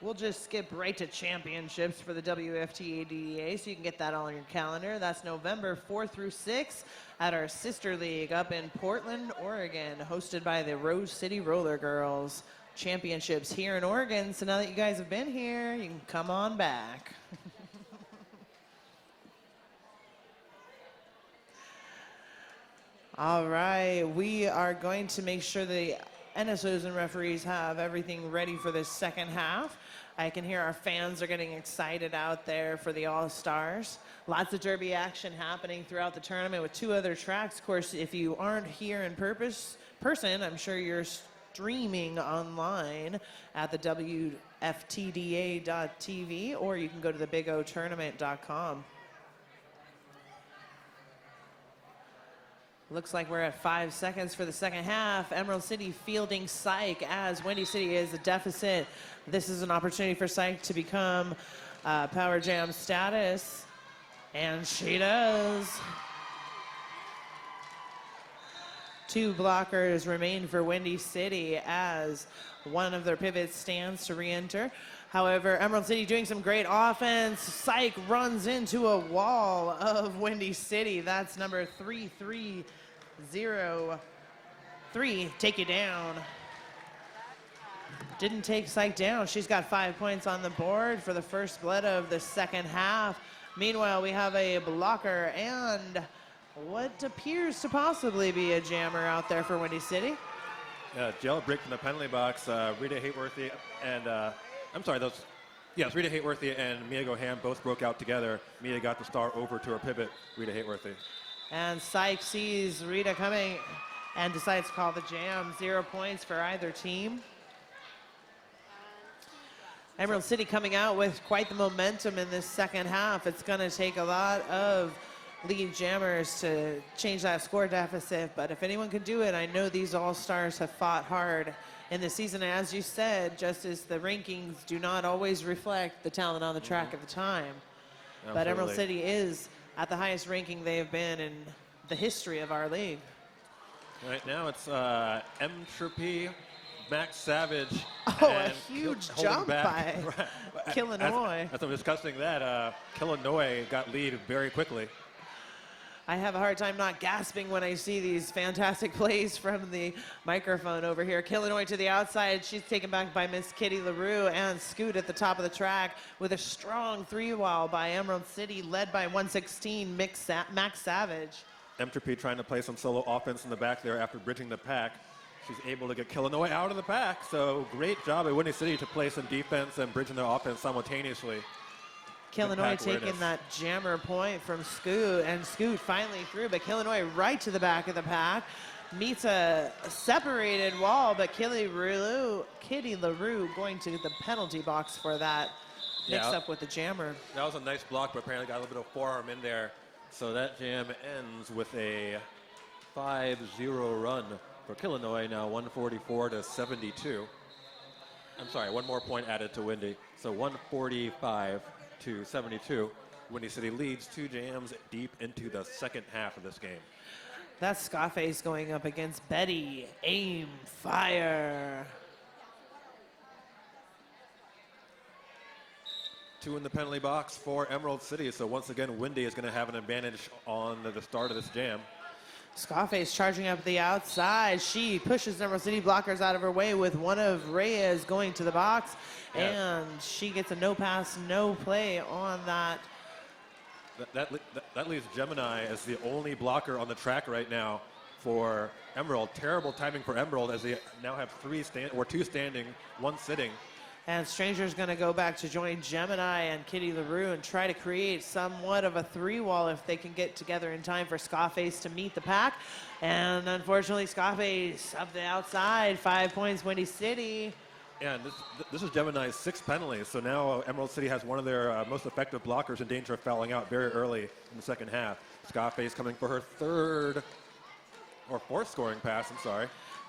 S2: We'll just skip right to championships for the WFTDA so you can get that all on your calendar. That's November 4th through 6th at our sister league up in Portland, Oregon, hosted by the Rose City Roller Girls. Championships here in Oregon. So now that you guys have been here, you can come on back. All right, we are going to make sure the NSOs and referees have everything ready for this second half. I can hear our fans are getting excited out there for the All-Stars. Lots of derby action happening throughout the tournament with 2 other tracks. Of course, if you aren't here in person, I'm sure you're streaming online at the WFTDA.tv, or you can go to the BigOTournament.com. Looks like we're at 5 seconds for the second half. Emerald City fielding Psych as Windy City is a deficit. This is an opportunity for Psych to become Power Jam status, and she does. 2 blockers remain for Windy City as one of their pivots stands to re-enter. However, Emerald City doing some great offense. Psych runs into a wall of Windy City. That's number 3303. Take you down. Didn't take Psych down. She's got 5 points on the board for the first blood of the second half. Meanwhile, we have a blocker and what appears to possibly be a jammer out there for Windy City.
S1: Jailbreak from the penalty box. Rita Hateworthy and, Rita Hateworthy and Mia Goham both broke out together. Mia got the star over to her pivot, Rita Hateworthy.
S2: And Psych sees Rita coming and decides to call the jam. 0 points for either team. Emerald City coming out with quite the momentum in this second half. It's going to take a lot of lead jammers to change that score deficit, but if anyone can do it, I know these all-stars have fought hard in the season. As you said, just as the rankings do not always reflect the talent on the track at the time.
S1: Absolutely.
S2: But Emerald City is at the highest ranking they have been in the history of our league.
S1: Right now it's Entropy, Max Savage.
S2: Oh,
S1: and
S2: a huge
S1: holding
S2: jump
S1: back.
S2: by Illinois.
S1: As I'm discussing that, Illinois got lead very quickly.
S2: I have a hard time not gasping when I see these fantastic plays from the microphone over here. Illinois to the outside. She's taken back by Miss Kitty LaRue, and Scoot at the top of the track with a strong 3-wall by Emerald City, led by 116 Max Savage.
S1: Entropy trying to play some solo offense in the back there after bridging the pack. She's able to get Illinois out of the pack, so great job at Windy City to play some defense and bridging their offense simultaneously.
S2: Illinois taking that jammer point from Scoot, and Scoot finally through, but Illinois right to the back of the pack. Meets a separated wall, but Kitty LaRue going to the penalty box for that mix-up with the jammer.
S1: That was a nice block, but apparently got a little bit of forearm in there. So that jam ends with a 5-0 run for Illinois, now 144 to 72. I'm sorry, one more point added to Windy. So 145 to 72. Windy City leads 2 jams deep into the second half of this game.
S2: That's Scarface going up against Betty. Aim, fire.
S1: 2 in the penalty box for Emerald City. So once again, Windy is going to have an advantage on the start of this jam.
S2: Scarface charging up the outside. She pushes Emerald City blockers out of her way with one of Reyes going to the box. Yeah. And she gets a no pass, no play on that.
S1: That leaves Gemini as the only blocker on the track right now for Emerald. Terrible timing for Emerald as they now have 2 standing, 1 sitting.
S2: And Stranger's going to go back to join Gemini and Kitty LaRue and try to create somewhat of a 3-wall if they can get together in time for Scarface to meet the pack. And unfortunately, Scarface up the outside, 5 points, Windy City.
S1: Yeah, and this is Gemini's 6th penalty, so now Emerald City has one of their most effective blockers in danger of fouling out very early in the second half. Scarface coming for her 3rd or 4th scoring pass, I'm sorry.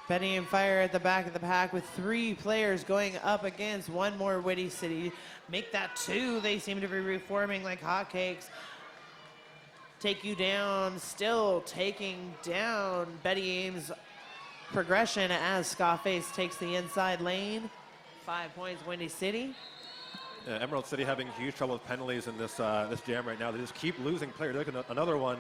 S2: Betty and Fire at the back of the pack with 3 players going up against one more Windy City. Make that 2. They seem to be reforming like hotcakes. Take you down, still taking down Betty Ames' progression as Scarface takes the inside lane. 5 points, Windy City.
S1: Yeah, Emerald City having huge trouble with penalties in this jam right now. They just keep losing players. Look at another one.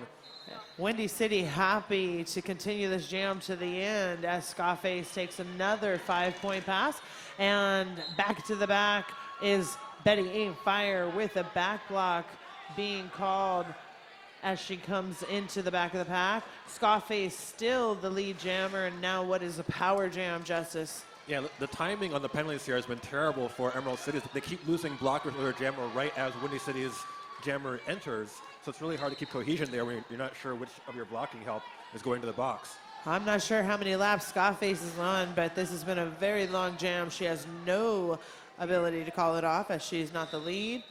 S2: Windy City happy to continue this jam to the end as Scarface takes another 5-point pass. And back to the back is Betty Aim Fire with a back block being called as she comes into the back of the pack. Scarface still the lead jammer, and now what is a power jam, Justice?
S1: Yeah, the timing on the penalties here has been terrible for Emerald City. They keep losing blockers with their jammer right as Windy City's jammer enters. So it's really hard to keep cohesion there when you're not sure which of your blocking help is going to the box.
S2: I'm not sure how many laps Scarface is on, but this has been a very long jam. She has no ability to call it off as she's not the lead.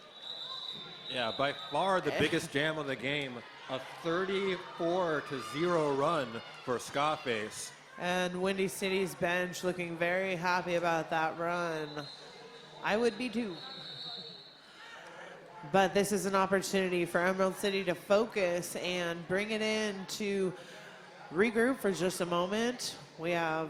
S1: Yeah, by far the biggest jam of the game, a 34-0 run for Scarface.
S2: And Windy City's bench looking very happy about that run. I would be too. But this is an opportunity for Emerald City to focus and bring it in to regroup for just a moment. We have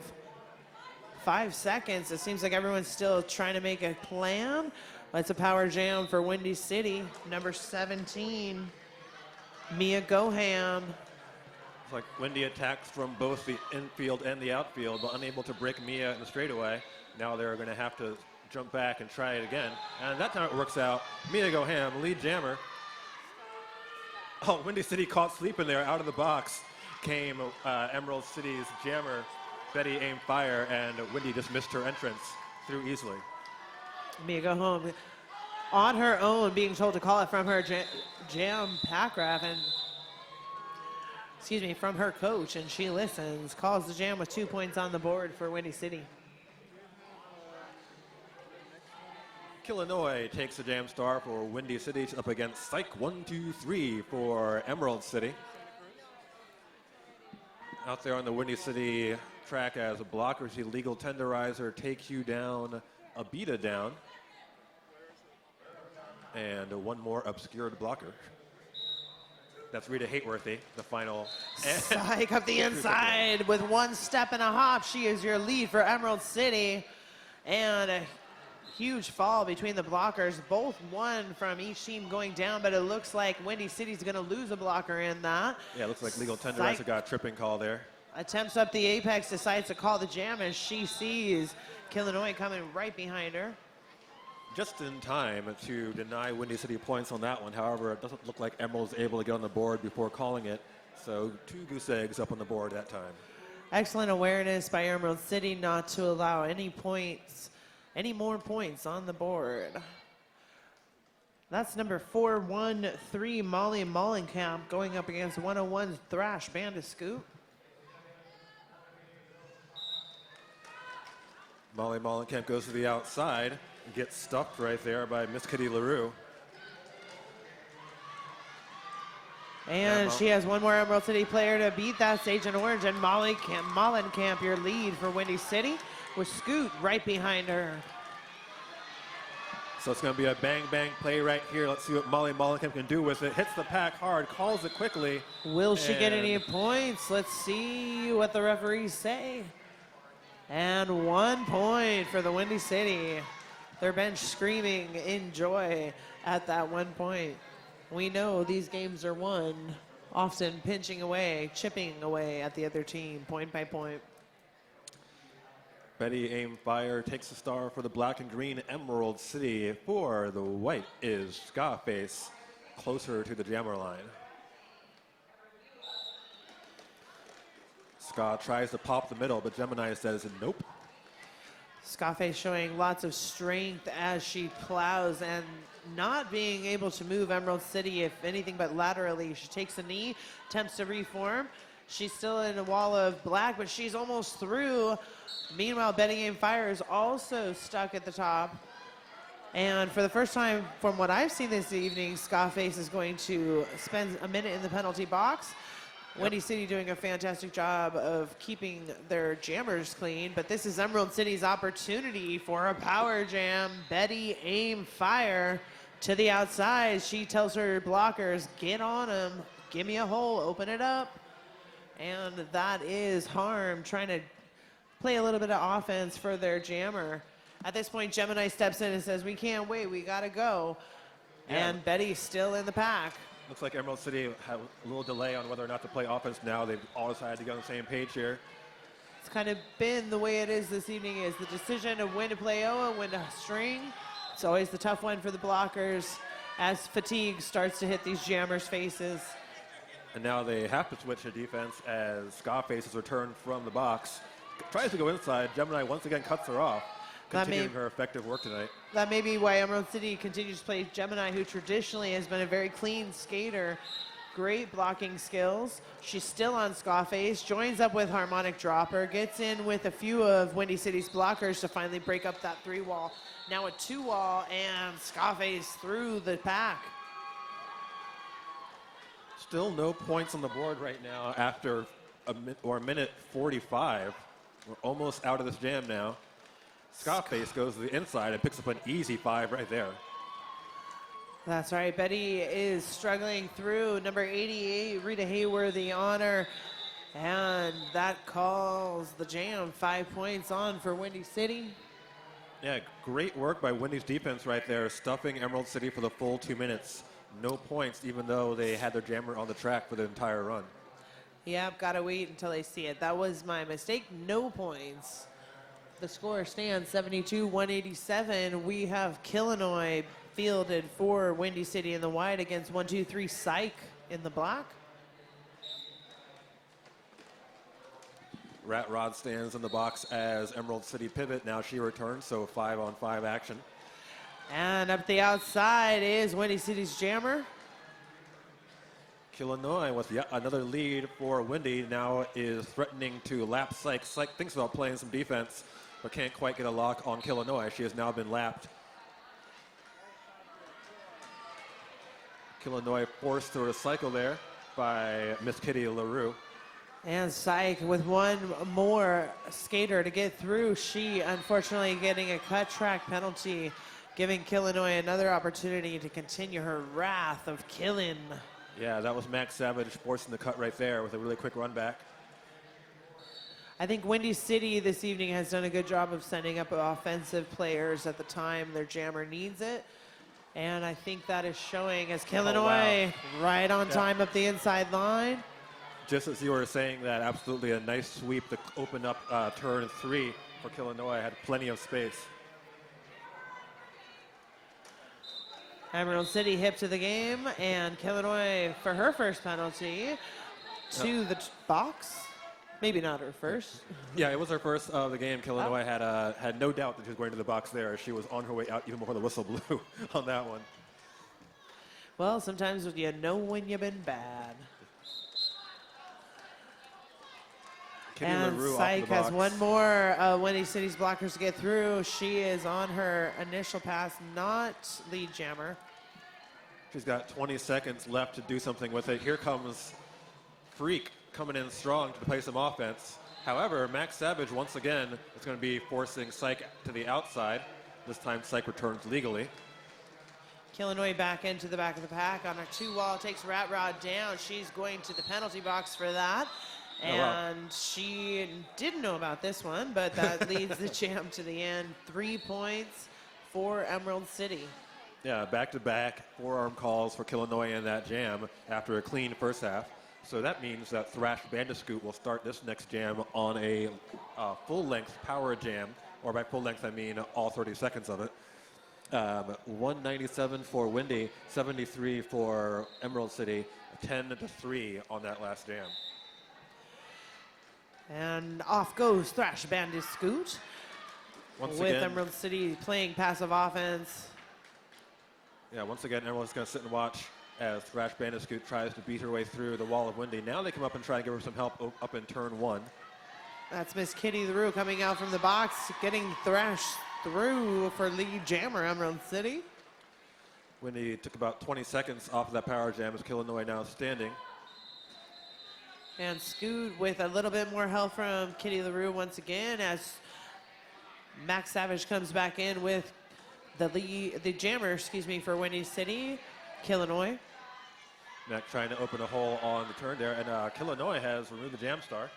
S2: 5 seconds. It seems like everyone's still trying to make a plan. It's a power jam for Windy City. Number 17, Mia Goham.
S1: It's like Windy attacks from both the infield and the outfield, but unable to break Mia in the straightaway. Now they're going to have to jump back and try it again. And that time it works out. Mia Goham, lead jammer. Oh, Windy City caught sleeping there. Out of the box came Emerald City's jammer, Betty Aim Fire, and Windy just missed her entrance through easily.
S2: Mia Goham on her own, being told to call it from her jam pack raff, and from her coach, and she listens, calls the jam with 2 points on the board for Windy City.
S1: Illinois takes the jam star for Windy City up against Psych 123 for Emerald City. Out there on the Windy City track as a blocker, see Legal Tenderizer take you down, Abita down, and one more obscured blocker. That's Rita Hateworthy, the final.
S2: Psych up the inside with 1 step and a hop. She is your lead for Emerald City. And a huge fall between the blockers. Both one from each team going down, but it looks like Windy City's going to lose a blocker in that.
S1: Yeah, it looks like Legal Tenderizer got a tripping call there.
S2: Attempts up the apex, decides to call the jam as she sees Illinois coming right behind her.
S1: Just in time to deny Windy City points on that one. However, it doesn't look like Emerald's able to get on the board before calling it. So 2 goose eggs up on the board that time.
S2: Excellent awareness by Emerald City not to allow any more points on the board. That's number 413, Molly Mollenkamp, going up against 101's Thrash Bandit Scoop.
S1: Molly Mollenkamp goes to the outside and gets stuffed right there by Miss Kitty LaRue.
S2: And she has one more Emerald City player to beat. That's Agent Orange, and Mollenkamp, your lead for Windy City, with Scoot right behind her.
S1: So it's going to be a bang-bang play right here. Let's see what Molly Mollenkamp can do with it. Hits the pack hard, calls it quickly.
S2: Will she get any points? Let's see what the referees say. And 1 point for the Windy City. Their bench screaming in joy at that 1 point. We know these games are won, often pinching away, chipping away at the other team, point by point.
S1: Betty Aim Fire takes the star for the black and green Emerald City. For the white is Scarface, closer to the jammer line. Ska tries to pop the middle, but Gemini says nope.
S2: Scarface showing lots of strength as she plows and not being able to move Emerald City, if anything but laterally. She takes a knee, attempts to reform. She's still in a wall of black, but she's almost through. Meanwhile, Betty Aim Fire is also stuck at the top. And for the first time from what I've seen this evening, Scarface is going to spend a minute in the penalty box. Windy City doing a fantastic job of keeping their jammers clean, but this is Emerald City's opportunity for a power jam. Betty Aim Fire to the outside. She tells her blockers, get on them, give me a hole, open it up. And that is Harm trying to play a little bit of offense for their jammer. At this point, Gemini steps in and says, we can't wait, we gotta go.
S1: Yeah.
S2: And Betty's still in the pack.
S1: Looks like Emerald City had a little delay on whether or not to play offense now. They've all decided to get on the same page here.
S2: It's kind of been the way it is this evening, is the decision of when to play Oa, when to string. It's always the tough one for the blockers as fatigue starts to hit these jammers' faces.
S1: And now they have to switch to defense as Scarface is returned from the box. Tries to go inside. Gemini once again cuts her off, continuing her effective work tonight.
S2: That may be why Emerald City continues to play Gemini, who traditionally has been a very clean skater. Great blocking skills. She's still on Scarface, joins up with Harmonic Dropper, gets in with a few of Windy City's blockers to finally break up that 3-wall. Now a 2-wall, and Scarface through the pack.
S1: Still no points on the board right now after a minute 45. We're almost out of this jam now. Scarface goes to the inside and picks up an easy 5 right there.
S2: That's right. Betty is struggling through. Number 88, Rita Hayworthy on her. And that calls the jam. 5 points on for Windy City.
S1: Yeah, great work by Windy's defense right there, stuffing Emerald City for the full 2 minutes. No points, even though they had their jammer on the track for the entire run.
S2: Yep, gotta wait until they see it. That was my mistake. No points. The score stands 72-187. We have Illinois fielded for Windy City in the white against 1-2-3 Psych in the black.
S1: Rat Rod stands in the box as Emerald City pivot. Now she returns, so 5-on-5 action.
S2: And up the outside is Windy City's jammer.
S1: Illinois with yet another lead for Windy now is threatening to lap Psych. Psych thinks about playing some defense, but can't quite get a lock on Illinois. She has now been lapped. Illinois forced through a cycle there by Miss Kitty LaRue.
S2: And Psych with one more skater to get through. She unfortunately getting a cut track penalty, giving Illinois another opportunity to continue her wrath of killing.
S1: Yeah, that was Max Savage forcing the cut right there with a really quick run back.
S2: I think Windy City this evening has done a good job of sending up offensive players at the time their jammer needs it. And I think that is showing as Illinois right on time up the inside line.
S1: Just as you were saying that, absolutely a nice sweep to open up turn 3 for Illinois. Had plenty of space.
S2: Emerald City hip to the game, and Illinois for her first penalty to the box. Maybe not her first.
S1: Yeah, it was her first of the game. Illinois had no doubt that she was going to the box there. She was on her way out even before the whistle blew on that one.
S2: Well, sometimes you know when you've been bad. And Psych has one more Windy City's blockers to get through. She is on her initial pass, not lead jammer.
S1: She's got 20 seconds left to do something with it. Here comes Freak coming in strong to play some offense. However, Max Savage, once again, is going to be forcing Psych to the outside. This time, Psych returns legally.
S2: Illinois back into the back of the pack on a 2-wall, takes Rat Rod down. She's going to the penalty box for that. And she didn't know about this one, but that leads the jam to the end. 3 points for Emerald City.
S1: Yeah, back-to-back forearm calls for Illinois in that jam after a clean first half. So that means that Thrash Bandiscoot will start this next jam on a full-length power jam, or by full length I mean all 30 seconds of it. 197 for Windy, 73 for Emerald City, 10-3 on that last jam.
S2: And off goes Thrash Bandiscoot. With Emerald City playing passive offense.
S1: Yeah, once again, everyone's going to sit and watch as Thrash Bandiscoot tries to beat her way through the wall of Windy. Now they come up and try to give her some help up in turn 1.
S2: That's Miss Kitty LaRue coming out from the box, getting Thrash through for lead jammer, Emerald City.
S1: Windy took about 20 seconds off of that power jam as Illinois now standing.
S2: And Scoot with a little bit more help from Kitty LaRue once again as Max Savage comes back in with the jammer, for Windy City, Illinois.
S1: Mac trying to open a hole on the turn there, and Illinois has removed the jam star.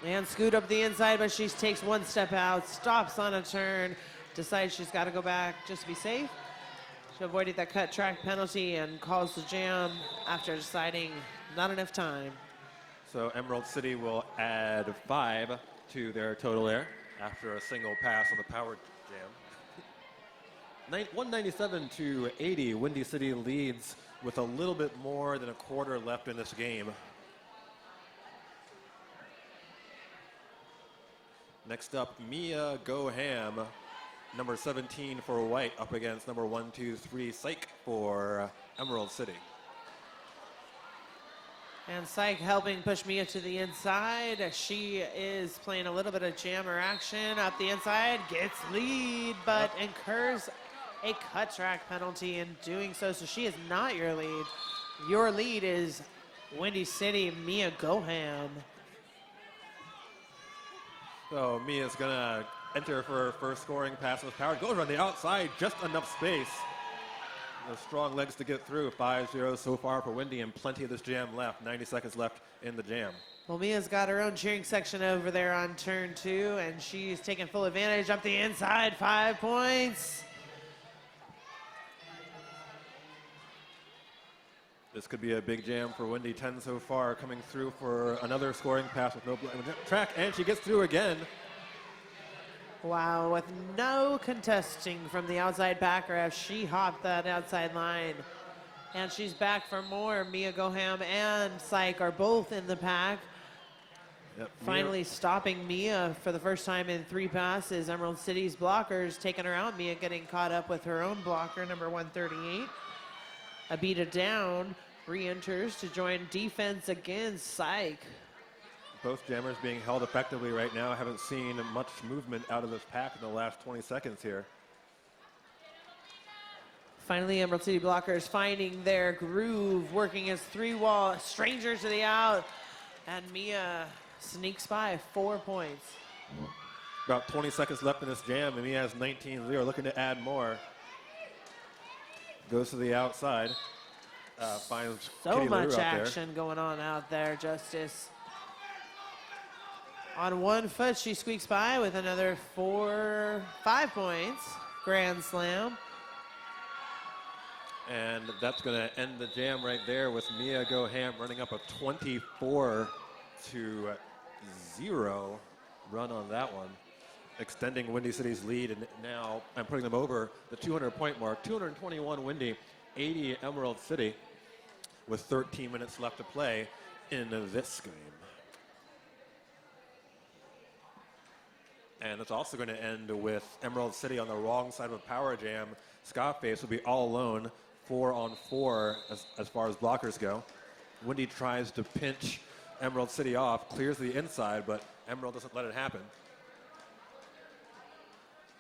S2: And Scoot up the inside, but she takes one step out, stops on a turn, decides she's got to go back just to be safe. She avoided that cut track penalty and calls the jam after deciding not enough time.
S1: So Emerald City will add 5 to their total there after a single pass on the power jam. 197-80, Windy City leads with a little bit more than a quarter left in this game. Next up, Mia Go Ham, number 17 for White, up against number 1-2-3 Psych for Emerald City.
S2: And Psych helping push Mia to the inside. She is playing a little bit of jammer action up the inside, gets lead, but incurs a cut track penalty in doing so. So she is not your lead. Your lead is Windy City, Mia Go Ham.
S1: So Mia's gonna enter for her first scoring pass with power. Goes around the outside, just enough space. Those strong legs to get through. 5-0 so far for Wendy, and plenty of this jam left. 90 seconds left in the jam.
S2: Well, Mia's got her own cheering section over there on turn 2, and she's taking full advantage up the inside. 5 points.
S1: This could be a big jam for Wendy. 10 so far, coming through for another scoring pass with no track, and she gets through again.
S2: Wow, with no contesting from the outside backer, she hopped that outside line. And she's back for more. Mia Goham and Syke are both in the pack.
S1: Yep,
S2: Finally stopping Mia for the first time in 3 passes. Emerald City's blockers taking her out. Mia getting caught up with her own blocker, number 138. Abita down, re-enters to join defense against Syke.
S1: Both jammers being held effectively right now. I haven't seen much movement out of this pack in the last 20 seconds here.
S2: Finally, Emerald City blockers finding their groove, working as 3-wall strangers to the out. And Mia sneaks by 4 points.
S1: About 20 seconds left in this jam, and Mia has 19-0, looking to add more. Goes to the outside. Finds
S2: So
S1: Kitty
S2: much
S1: LaRue out
S2: action going on out there, Justice. On 1 foot, she squeaks by with another 5 points. Grand slam.
S1: And that's going to end the jam right there with Mia Goham running up a 24-0 run on that one, extending Windy City's lead. And now I'm putting them over the 200-point mark. 221 Windy, 80 Emerald City, with 13 minutes left to play in this game. And it's also going to end with Emerald City on the wrong side of a power jam. Scarface will be all alone, 4-on-4 as far as blockers go. Wendy tries to pinch Emerald City off, clears the inside, but Emerald doesn't let it happen.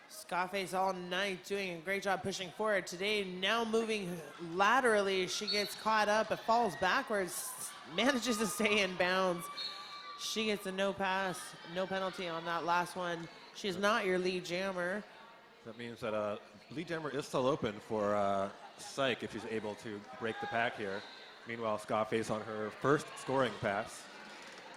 S2: Scarface all night doing a great job pushing forward. Today, now moving laterally, she gets caught up, it falls backwards, manages to stay in bounds. She gets a no pass, no penalty on that last one. She's not your lead jammer.
S1: That means that lead jammer is still open for Syke if she's able to break the pack here. Meanwhile, Scarface on her first scoring pass.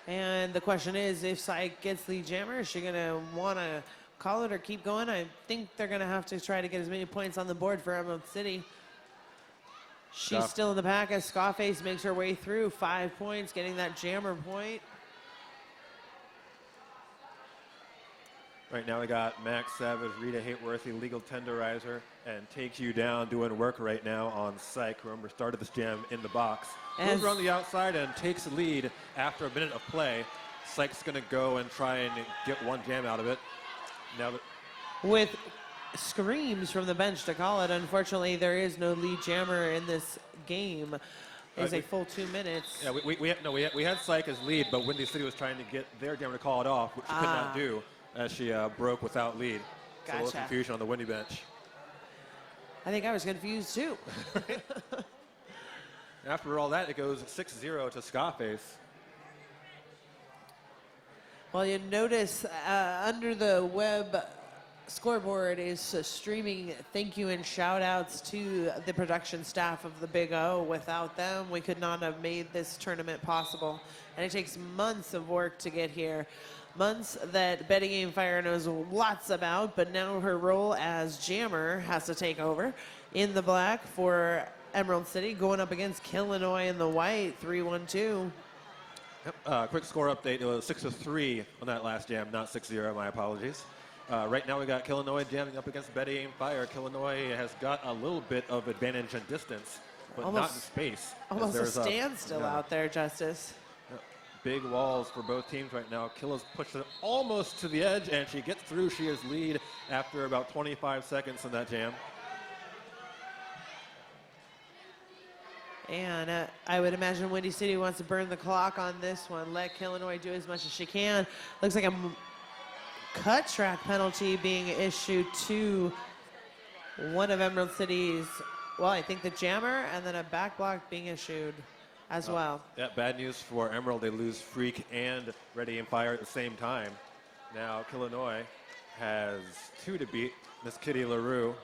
S2: And the question is, if Syke gets lead jammer, is she gonna wanna call it or keep going? I think they're gonna have to try to get as many points on the board for Emerald City. She's still in the pack as Scarface makes her way through. 5 points, getting that jammer point.
S1: Right now we got Max Savage, Rita Hateworthy, Legal Tenderizer, and Take You Down doing work right now on Syke. Remember, started this jam in the box. Goes around the outside and takes the lead after a minute of play. Syke's going to go and try and get one jam out of it. Now that
S2: with screams from the bench to call it, unfortunately, there is no lead jammer in this game. It's a full 2 minutes.
S1: Yeah, we had Syke as lead, but Windy City was trying to get their jammer to call it off, which she could not do, as she broke without lead.
S2: Gotcha.
S1: So a little confusion on the Windy bench.
S2: I think I was confused too.
S1: After all that, it goes 6-0 to Scarface.
S2: Well, you notice under the web scoreboard is streaming thank you and shout outs to the production staff of the Big O. Without them, we could not have made this tournament possible. And it takes months of work to get here. Months that Betty Game Fire knows lots about, but now her role as jammer has to take over in the black for Emerald City, going up against Illinois in the white, 3-1-2.
S1: Yep. Quick score update. It was 6-3 on that last jam, not 6-0. My apologies. Right now we got Illinois jamming up against Betty Aim Fire. Illinois has got a little bit of advantage in distance, but not in space.
S2: Almost a standstill out there, Justice.
S1: Big walls for both teams right now. Killa's pushed it almost to the edge, and she gets through. She is lead after about 25 seconds in that jam.
S2: And I would imagine Windy City wants to burn the clock on this one. Let Illinois do as much as she can. Looks like a cut track penalty being issued to one of Emerald City's, well, I think the jammer, and then a back block being issued as well.
S1: Yeah, bad news for Emerald. They lose Freak and Ready and Fire at the same time. Now, Illinois has 2 to beat. Miss Kitty LaRue.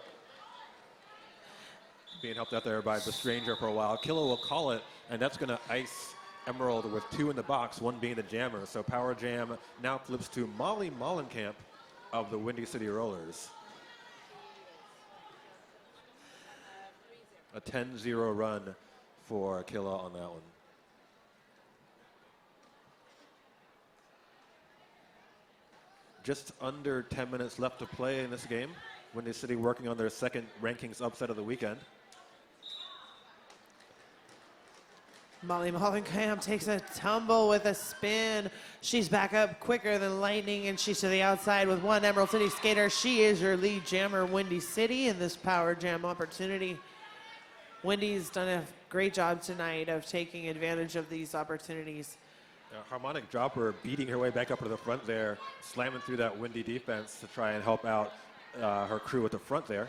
S1: being helped out there by the stranger for a while. Killa will call it, and that's going to ice Emerald with 2 in the box, 1 being the jammer. So Power Jam now flips to Molly Mollenkamp of the Windy City Rollers. A 10-0 run for Killa on that one. Just under 10 minutes left to play in this game. Windy City working on their second rankings upset of the weekend.
S2: Molly Mollenkamp takes a tumble with a spin. She's back up quicker than lightning, and she's to the outside with 1 Emerald City skater. She is your lead jammer, Windy City, in this Power Jam opportunity. Windy's done a great job tonight of taking advantage of these opportunities.
S1: Harmonic dropper beating her way back up to the front there, slamming through that Windy defense to try and help out her crew at the front there.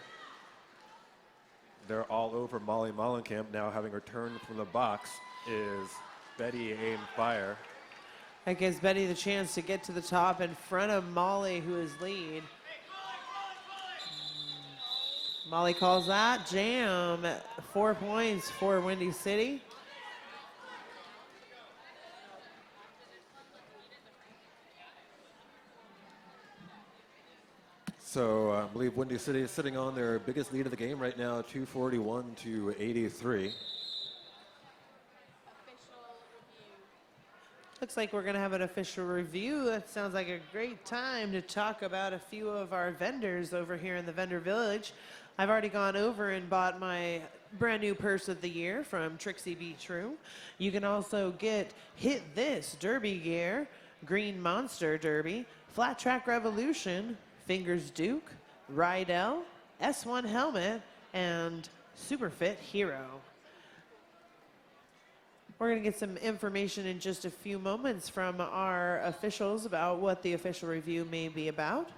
S1: They're all over Molly Mollenkamp now, having returned from the box is Betty Aim Fire.
S2: That gives Betty the chance to get to the top in front of Molly, who is lead. Molly calls that jam. 4 points for Windy City.
S1: So I believe Windy City is sitting on their biggest lead of the game right now, 241 to 83.
S2: Looks like we're going to have an official review. That sounds like a great time to talk about a few of our vendors over here in the vendor village. I've already gone over and bought my brand new purse of the year from Trixie Be True. You can also get Hit This Derby gear, Green Monster Derby, Flat Track Revolution, Fingers Duke, Rydell, S1 Helmet, and Superfit Hero. We're going to get some information in just a few moments from our officials about what the official review may be about.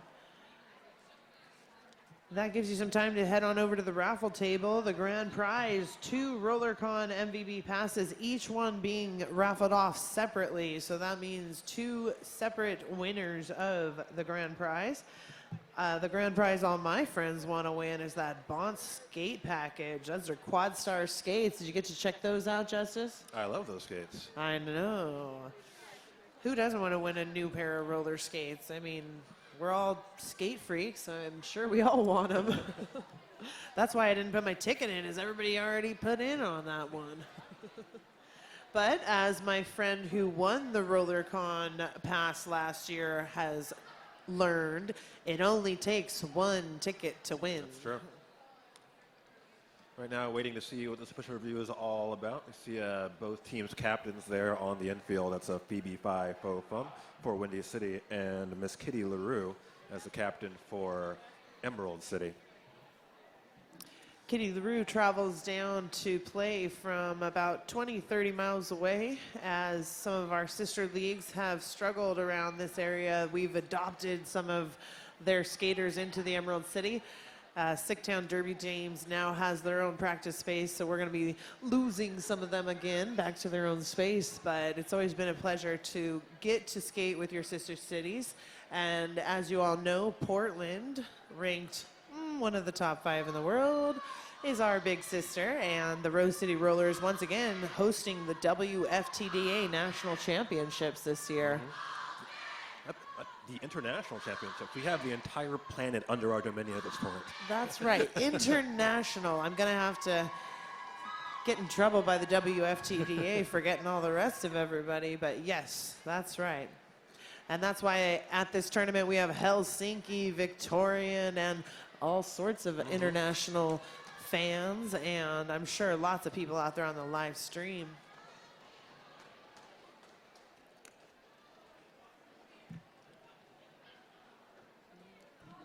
S2: That gives you some time to head on over to the raffle table. The grand prize, 2 RollerCon MVB passes, each one being raffled off separately. So that means 2 separate winners of the grand prize. The grand prize all my friends want to win is that Bounce skate package. Those are Quad Star skates. Did you get to check those out, Justice?
S1: I love those skates.
S2: I know. Who doesn't want to win a new pair of roller skates? I mean, we're all skate freaks. I'm sure we all want them. That's why I didn't put my ticket in, is everybody already put in on that one. But as my friend who won the RollerCon pass last year has learned, it only takes 1 ticket to win.
S1: That's true. Right now, waiting to see what the special review is all about. We see both teams' captains there on the infield. That's a Phoebe Phi Fo Fum for Windy City and Miss Kitty LaRue as the captain for Emerald City.
S2: Kitty LaRue travels down to play from about 20-30 miles away, as some of our sister leagues have struggled around this area. We've adopted some of their skaters into the Emerald City. Sicktown Derby James now has their own practice space, so we're going to be losing some of them again back to their own space, but it's always been a pleasure to get to skate with your sister cities. And as you all know, Portland, ranked one of the top 5 in the world, is our big sister, and the Rose City Rollers once again hosting the WFTDA National Championships this year.
S1: The international championships. We have the entire planet under our dominion at this point.
S2: That's right, international. I'm going to have to get in trouble by the WFTDA for getting all the rest of everybody, but yes, that's right. And that's why at this tournament we have Helsinki, Victorian, and all sorts of international fans, and I'm sure lots of people out there on the live stream.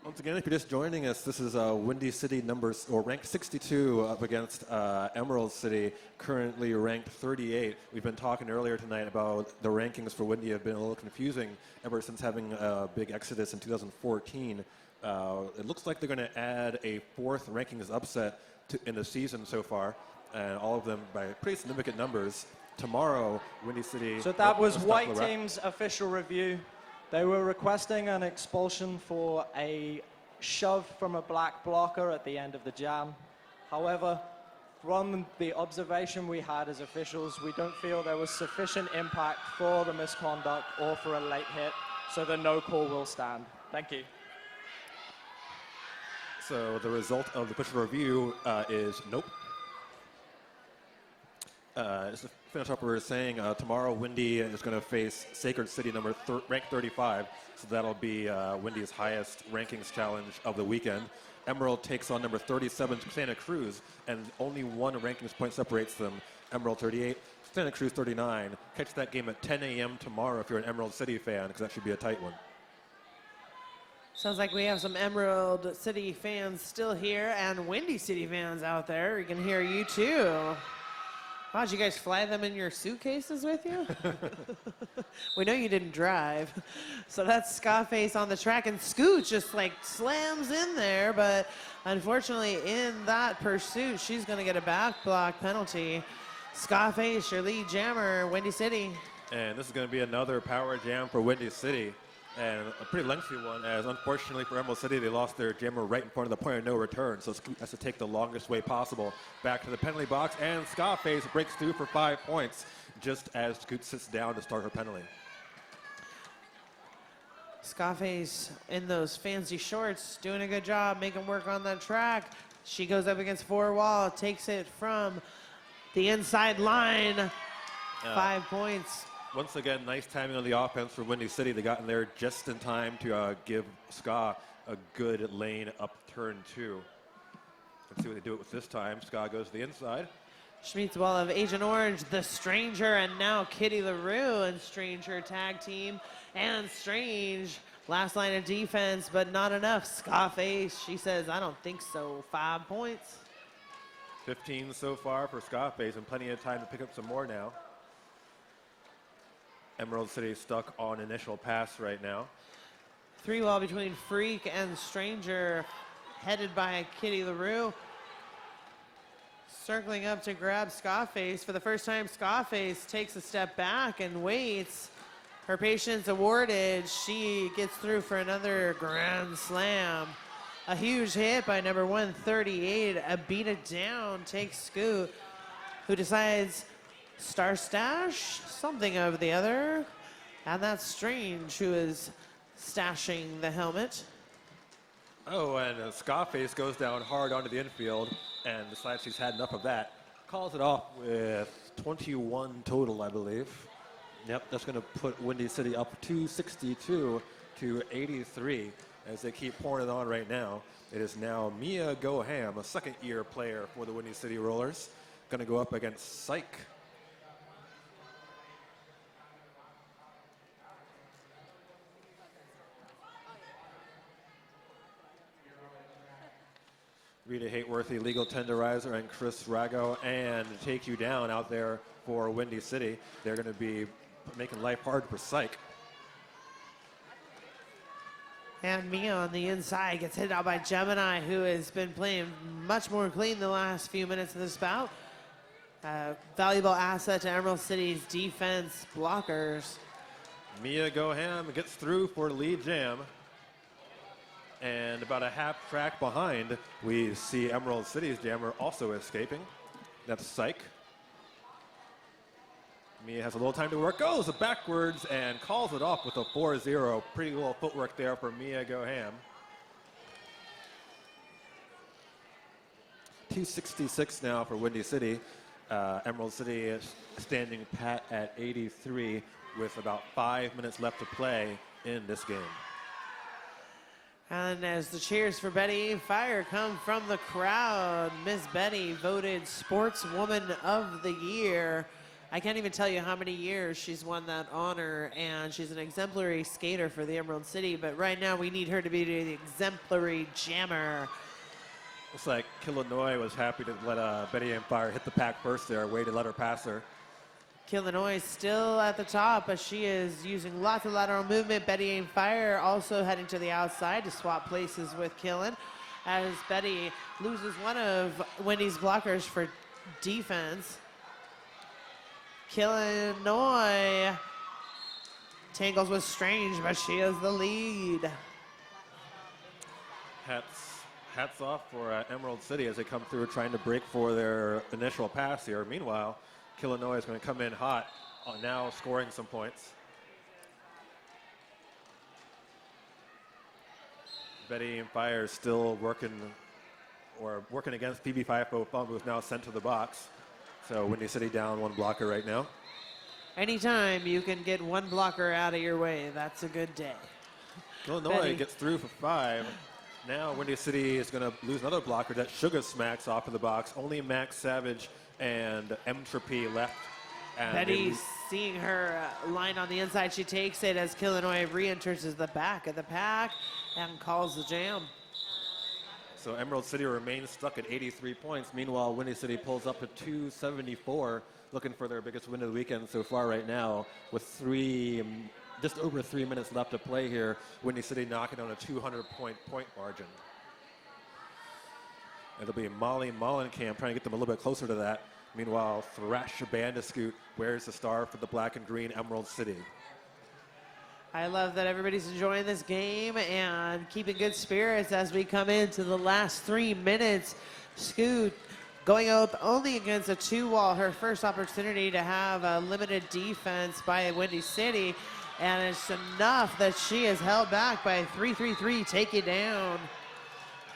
S1: Once again, if you're just joining us, this is Windy City ranked 62 up against Emerald City, currently ranked 38. We've been talking earlier tonight about the rankings for Windy have been a little confusing ever since having a big exodus in 2014. It looks like they're going to add a 4th rankings upset in the season so far, and all of them by pretty significant numbers. Tomorrow, Windy City...
S3: So that was White Team's official review. They were requesting an expulsion for a shove from a black blocker at the end of the jam. However, From the observation we had as officials, we don't feel there was sufficient impact for the misconduct or for a late hit, so the no call will stand. Thank you.
S1: So the result of the official review is nope. Just to finish up, we were saying tomorrow Windy is going to face Sacred City ranked 35, so that'll be Windy's highest rankings challenge of the weekend. Emerald takes on number 37 Santa Cruz, and only one rankings point separates them. Emerald 38, Santa Cruz 39. Catch that game at 10 a.m. tomorrow if you're an Emerald City fan, because that should be a tight one.
S2: Sounds like we have some Emerald City fans still here and Windy City fans out there. We can hear you too. Wow, did you guys fly them in your suitcases with you? We know you didn't drive. So that's Scarface on the track, and Scoot just like slams in there, but unfortunately in that pursuit, she's gonna get a back block penalty. Scarface, your lead jammer, Windy City.
S1: And this is gonna be another power jam for Windy City, and a pretty lengthy one, as unfortunately for Emerald City, they lost their jammer right in front of the point of no return, so Scoot has to take the longest way possible back to the penalty box, and Scarface breaks through for 5 points just as Scoot sits down to start her penalty.
S2: Scarface in those fancy shorts, doing a good job, making work on that track. She goes up against four wall, takes it from the inside line, 5 points.
S1: Once again, nice timing on the offense for Windy City. They got in there just in time to give Ska a good lane up turn 2. Let's see what they do it with this time. Ska goes to the inside.
S2: She meets the wall of Agent Orange, the Stranger, and now Kitty LaRue and Stranger tag team. And Strange, last line of defense, but not enough. Scarface, she says, I don't think so. 5 points.
S1: 15 so far for Scarface, and plenty of time to pick up some more now. Emerald City stuck on initial pass right now.
S2: 3-wall between Freak and Stranger, headed by Kitty LaRue. Circling up to grab Scarface. For the first time, Scarface takes a step back and waits. Her patience awarded. She gets through for another grand slam. A huge hit by number 138. A beat it down takes Scoot, who decides Star Stash, something of the other. And that's Strange, who is stashing the helmet.
S1: Oh, and Scarface goes down hard onto the infield and decides she's had enough of that. Calls it off with 21 total, I believe. Yep, that's going to put Windy City up 262 to 83 as they keep pouring it on right now. It is now Mia Goham, a second-year player for the Windy City Rollers, going to go up against Psych. Rita Hateworthy, legal tenderizer, and Chris Rago, and Take You Down out there for Windy City. They're going to be making life hard for Psych.
S2: And Mia on the inside gets hit out by Gemini, who has been playing much more clean the last few minutes of this bout. Valuable asset to Emerald City's defense blockers.
S1: Mia Goham gets through for lead jam. And about a half track behind, we see Emerald City's jammer also escaping. That's Psych. Mia has a little time to work, goes backwards and calls it off with a 4-0. Pretty little footwork there for Mia Goham. 266 now for Windy City. Emerald City is standing pat at 83 with about 5 minutes left to play in this game.
S2: And as the cheers for Betty Fire come from the crowd, Miss Betty voted Sportswoman of the Year. I can't even tell you how many years she's won that honor, and she's an exemplary skater for the Emerald City, but right now we need her to be the exemplary jammer.
S1: Looks like Illinois was happy to let Betty Fire hit the pack first there, way to let her pass her.
S2: Illinois still at the top, but she is using lots of lateral movement. Betty Aim Fire also heading to the outside to swap places with Killen, as Betty loses one of Wendy's blockers for defense. Illinois tangles with Strange, but she is the lead.
S1: That's hats off for Emerald City as they come through trying to break for their initial pass here. Meanwhile, Illinois is going to come in hot, now scoring some points. Betty and Fire still working against PB5 Fumble, who's now sent to the box. So Windy City down one blocker right now.
S2: Anytime you can get one blocker out of your way, that's a good day.
S1: Illinois
S2: Betty
S1: gets through for 5. Now Windy City is going to lose another blocker that Sugar smacks off of the box. Only Max Savage and Entropy left. And
S2: Betty seeing her line on the inside, she takes it as Illinois re-enters the back of the pack and calls the jam.
S1: So Emerald City remains stuck at 83 points. Meanwhile, Windy City pulls up to 274, looking for their biggest win of the weekend so far right now with just over 3 minutes left to play here. Windy City knocking on a 200-point margin. It'll be Molly Mollenkamp trying to get them a little bit closer to that. Meanwhile, Thrasher Bandiscoot wears the star for the black and green Emerald City.
S2: I love that everybody's enjoying this game and keeping good spirits as we come into the last 3 minutes. Scoot going up only against a 2-wall, her first opportunity to have a limited defense by Windy City. And it's enough that she is held back by 3-3-3, take it down.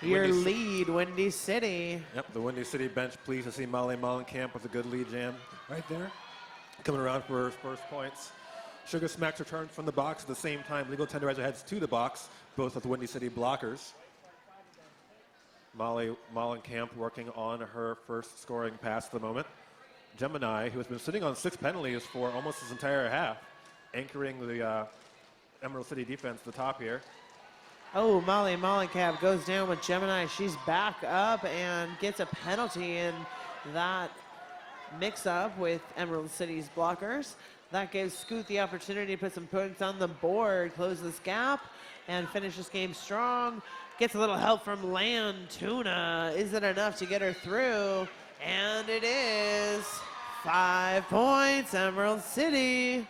S2: Your lead, Windy City.
S1: Yep, the Windy City bench pleased to see Molly Mollenkamp with a good lead jam right there. Coming around for her first points. Sugar Smacks returns from the box at the same time. Legal Tenderizer heads to the box, both with Windy City blockers. Molly Mollenkamp working on her first scoring pass at the moment. Gemini, who has been sitting on 6 penalties for almost his entire half, anchoring the Emerald City defense at the top here.
S2: Oh, Molly Mollenkamp goes down with Gemini. She's back up and gets a penalty in that mix-up with Emerald City's blockers. That gives Scoot the opportunity to put some points on the board, close this gap, and finish this game strong. Gets a little help from Land Tuna. Is it enough to get her through? And it is. 5 points, Emerald City.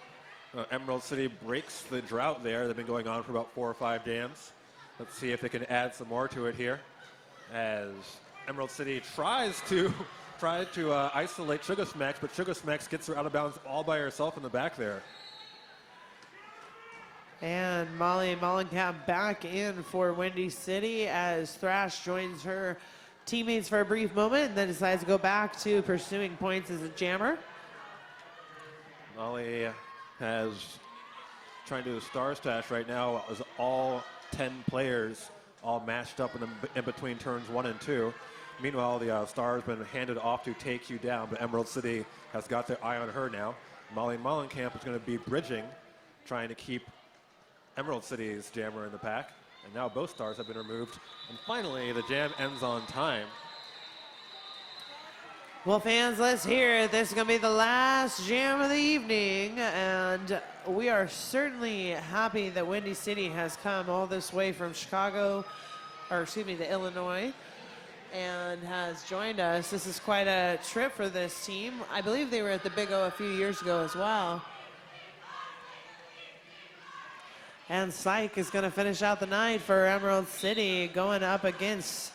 S1: Emerald City breaks the drought there. They've been going on for about 4 or 5 jams. Let's see if they can add some more to it here. As Emerald City tries to isolate Sugar Smacks, but Sugar Smacks gets her out of bounds all by herself in the back there.
S2: And Molly Mollenkamp back in for Windy City as Thrash joins her teammates for a brief moment and then decides to go back to pursuing points as a jammer.
S1: Molly has trying to do the star stash right now as all 10 players all matched up in between turns 1 and 2. Meanwhile, the star has been handed off to take you down, but Emerald City has got their eye on her now. Molly Mollenkamp is going to be bridging, trying to keep Emerald City's jammer in the pack. And now both stars have been removed. And finally, the jam ends on time.
S2: Well, fans, let's hear it. This is going to be the last jam of the evening, and we are certainly happy that Windy City has come all this way from Illinois, and has joined us. This is quite a trip for this team. I believe they were at the Big O a few years ago as well. And Syke is going to finish out the night for Emerald City, going up against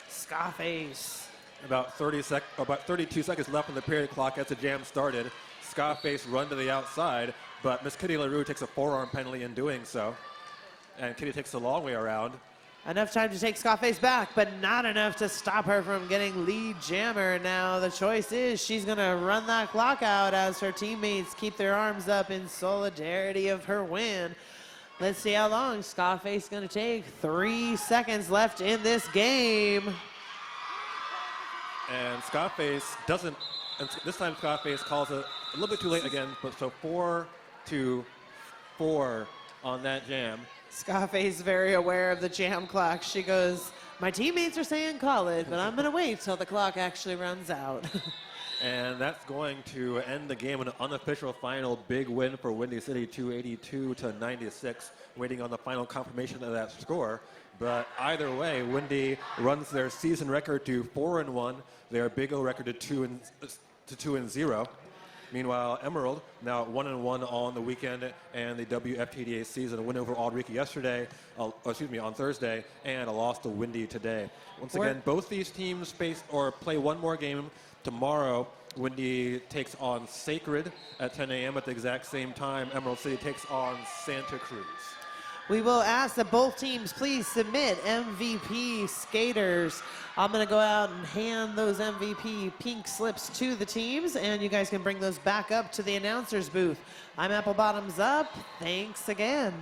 S2: Scarface.
S1: About 32 seconds left on the period clock as the jam started. Scarface run to the outside, but Miss Kitty LaRue takes a forearm penalty in doing so. And Kitty takes the long way around.
S2: Enough time to take Scarface back, but not enough to stop her from getting lead jammer. Now the choice is she's going to run that clock out as her teammates keep their arms up in solidarity of her win. Let's see how long Scarface is going to take. 3 seconds left in this game.
S1: And Scarface doesn't, and this time Scarface calls it a little bit too late again, but so 4-4 on that jam.
S2: Scarface very aware of the jam clock. She goes, my teammates are saying call it, but I'm going to wait till the clock actually runs out.
S1: And that's going to end the game in an unofficial final big win for Windy City, 282-96, waiting on the final confirmation of that score. But either way, Windy runs their season record to 4-1, their Big O record to 2-0. Meanwhile, Emerald now 1-1 on the weekend and the WFTDA season, a win over Aldrich yesterday, on Thursday, and a loss to Windy today. Once again, both these teams play one more game tomorrow. Windy takes on Sacred at 10 a.m. at the exact same time. Emerald City takes on Santa Cruz.
S2: We will ask that both teams please submit MVP skaters. I'm going to go out and hand those MVP pink slips to the teams, and you guys can bring those back up to the announcer's booth. I'm Apple Bottoms Up. Thanks again.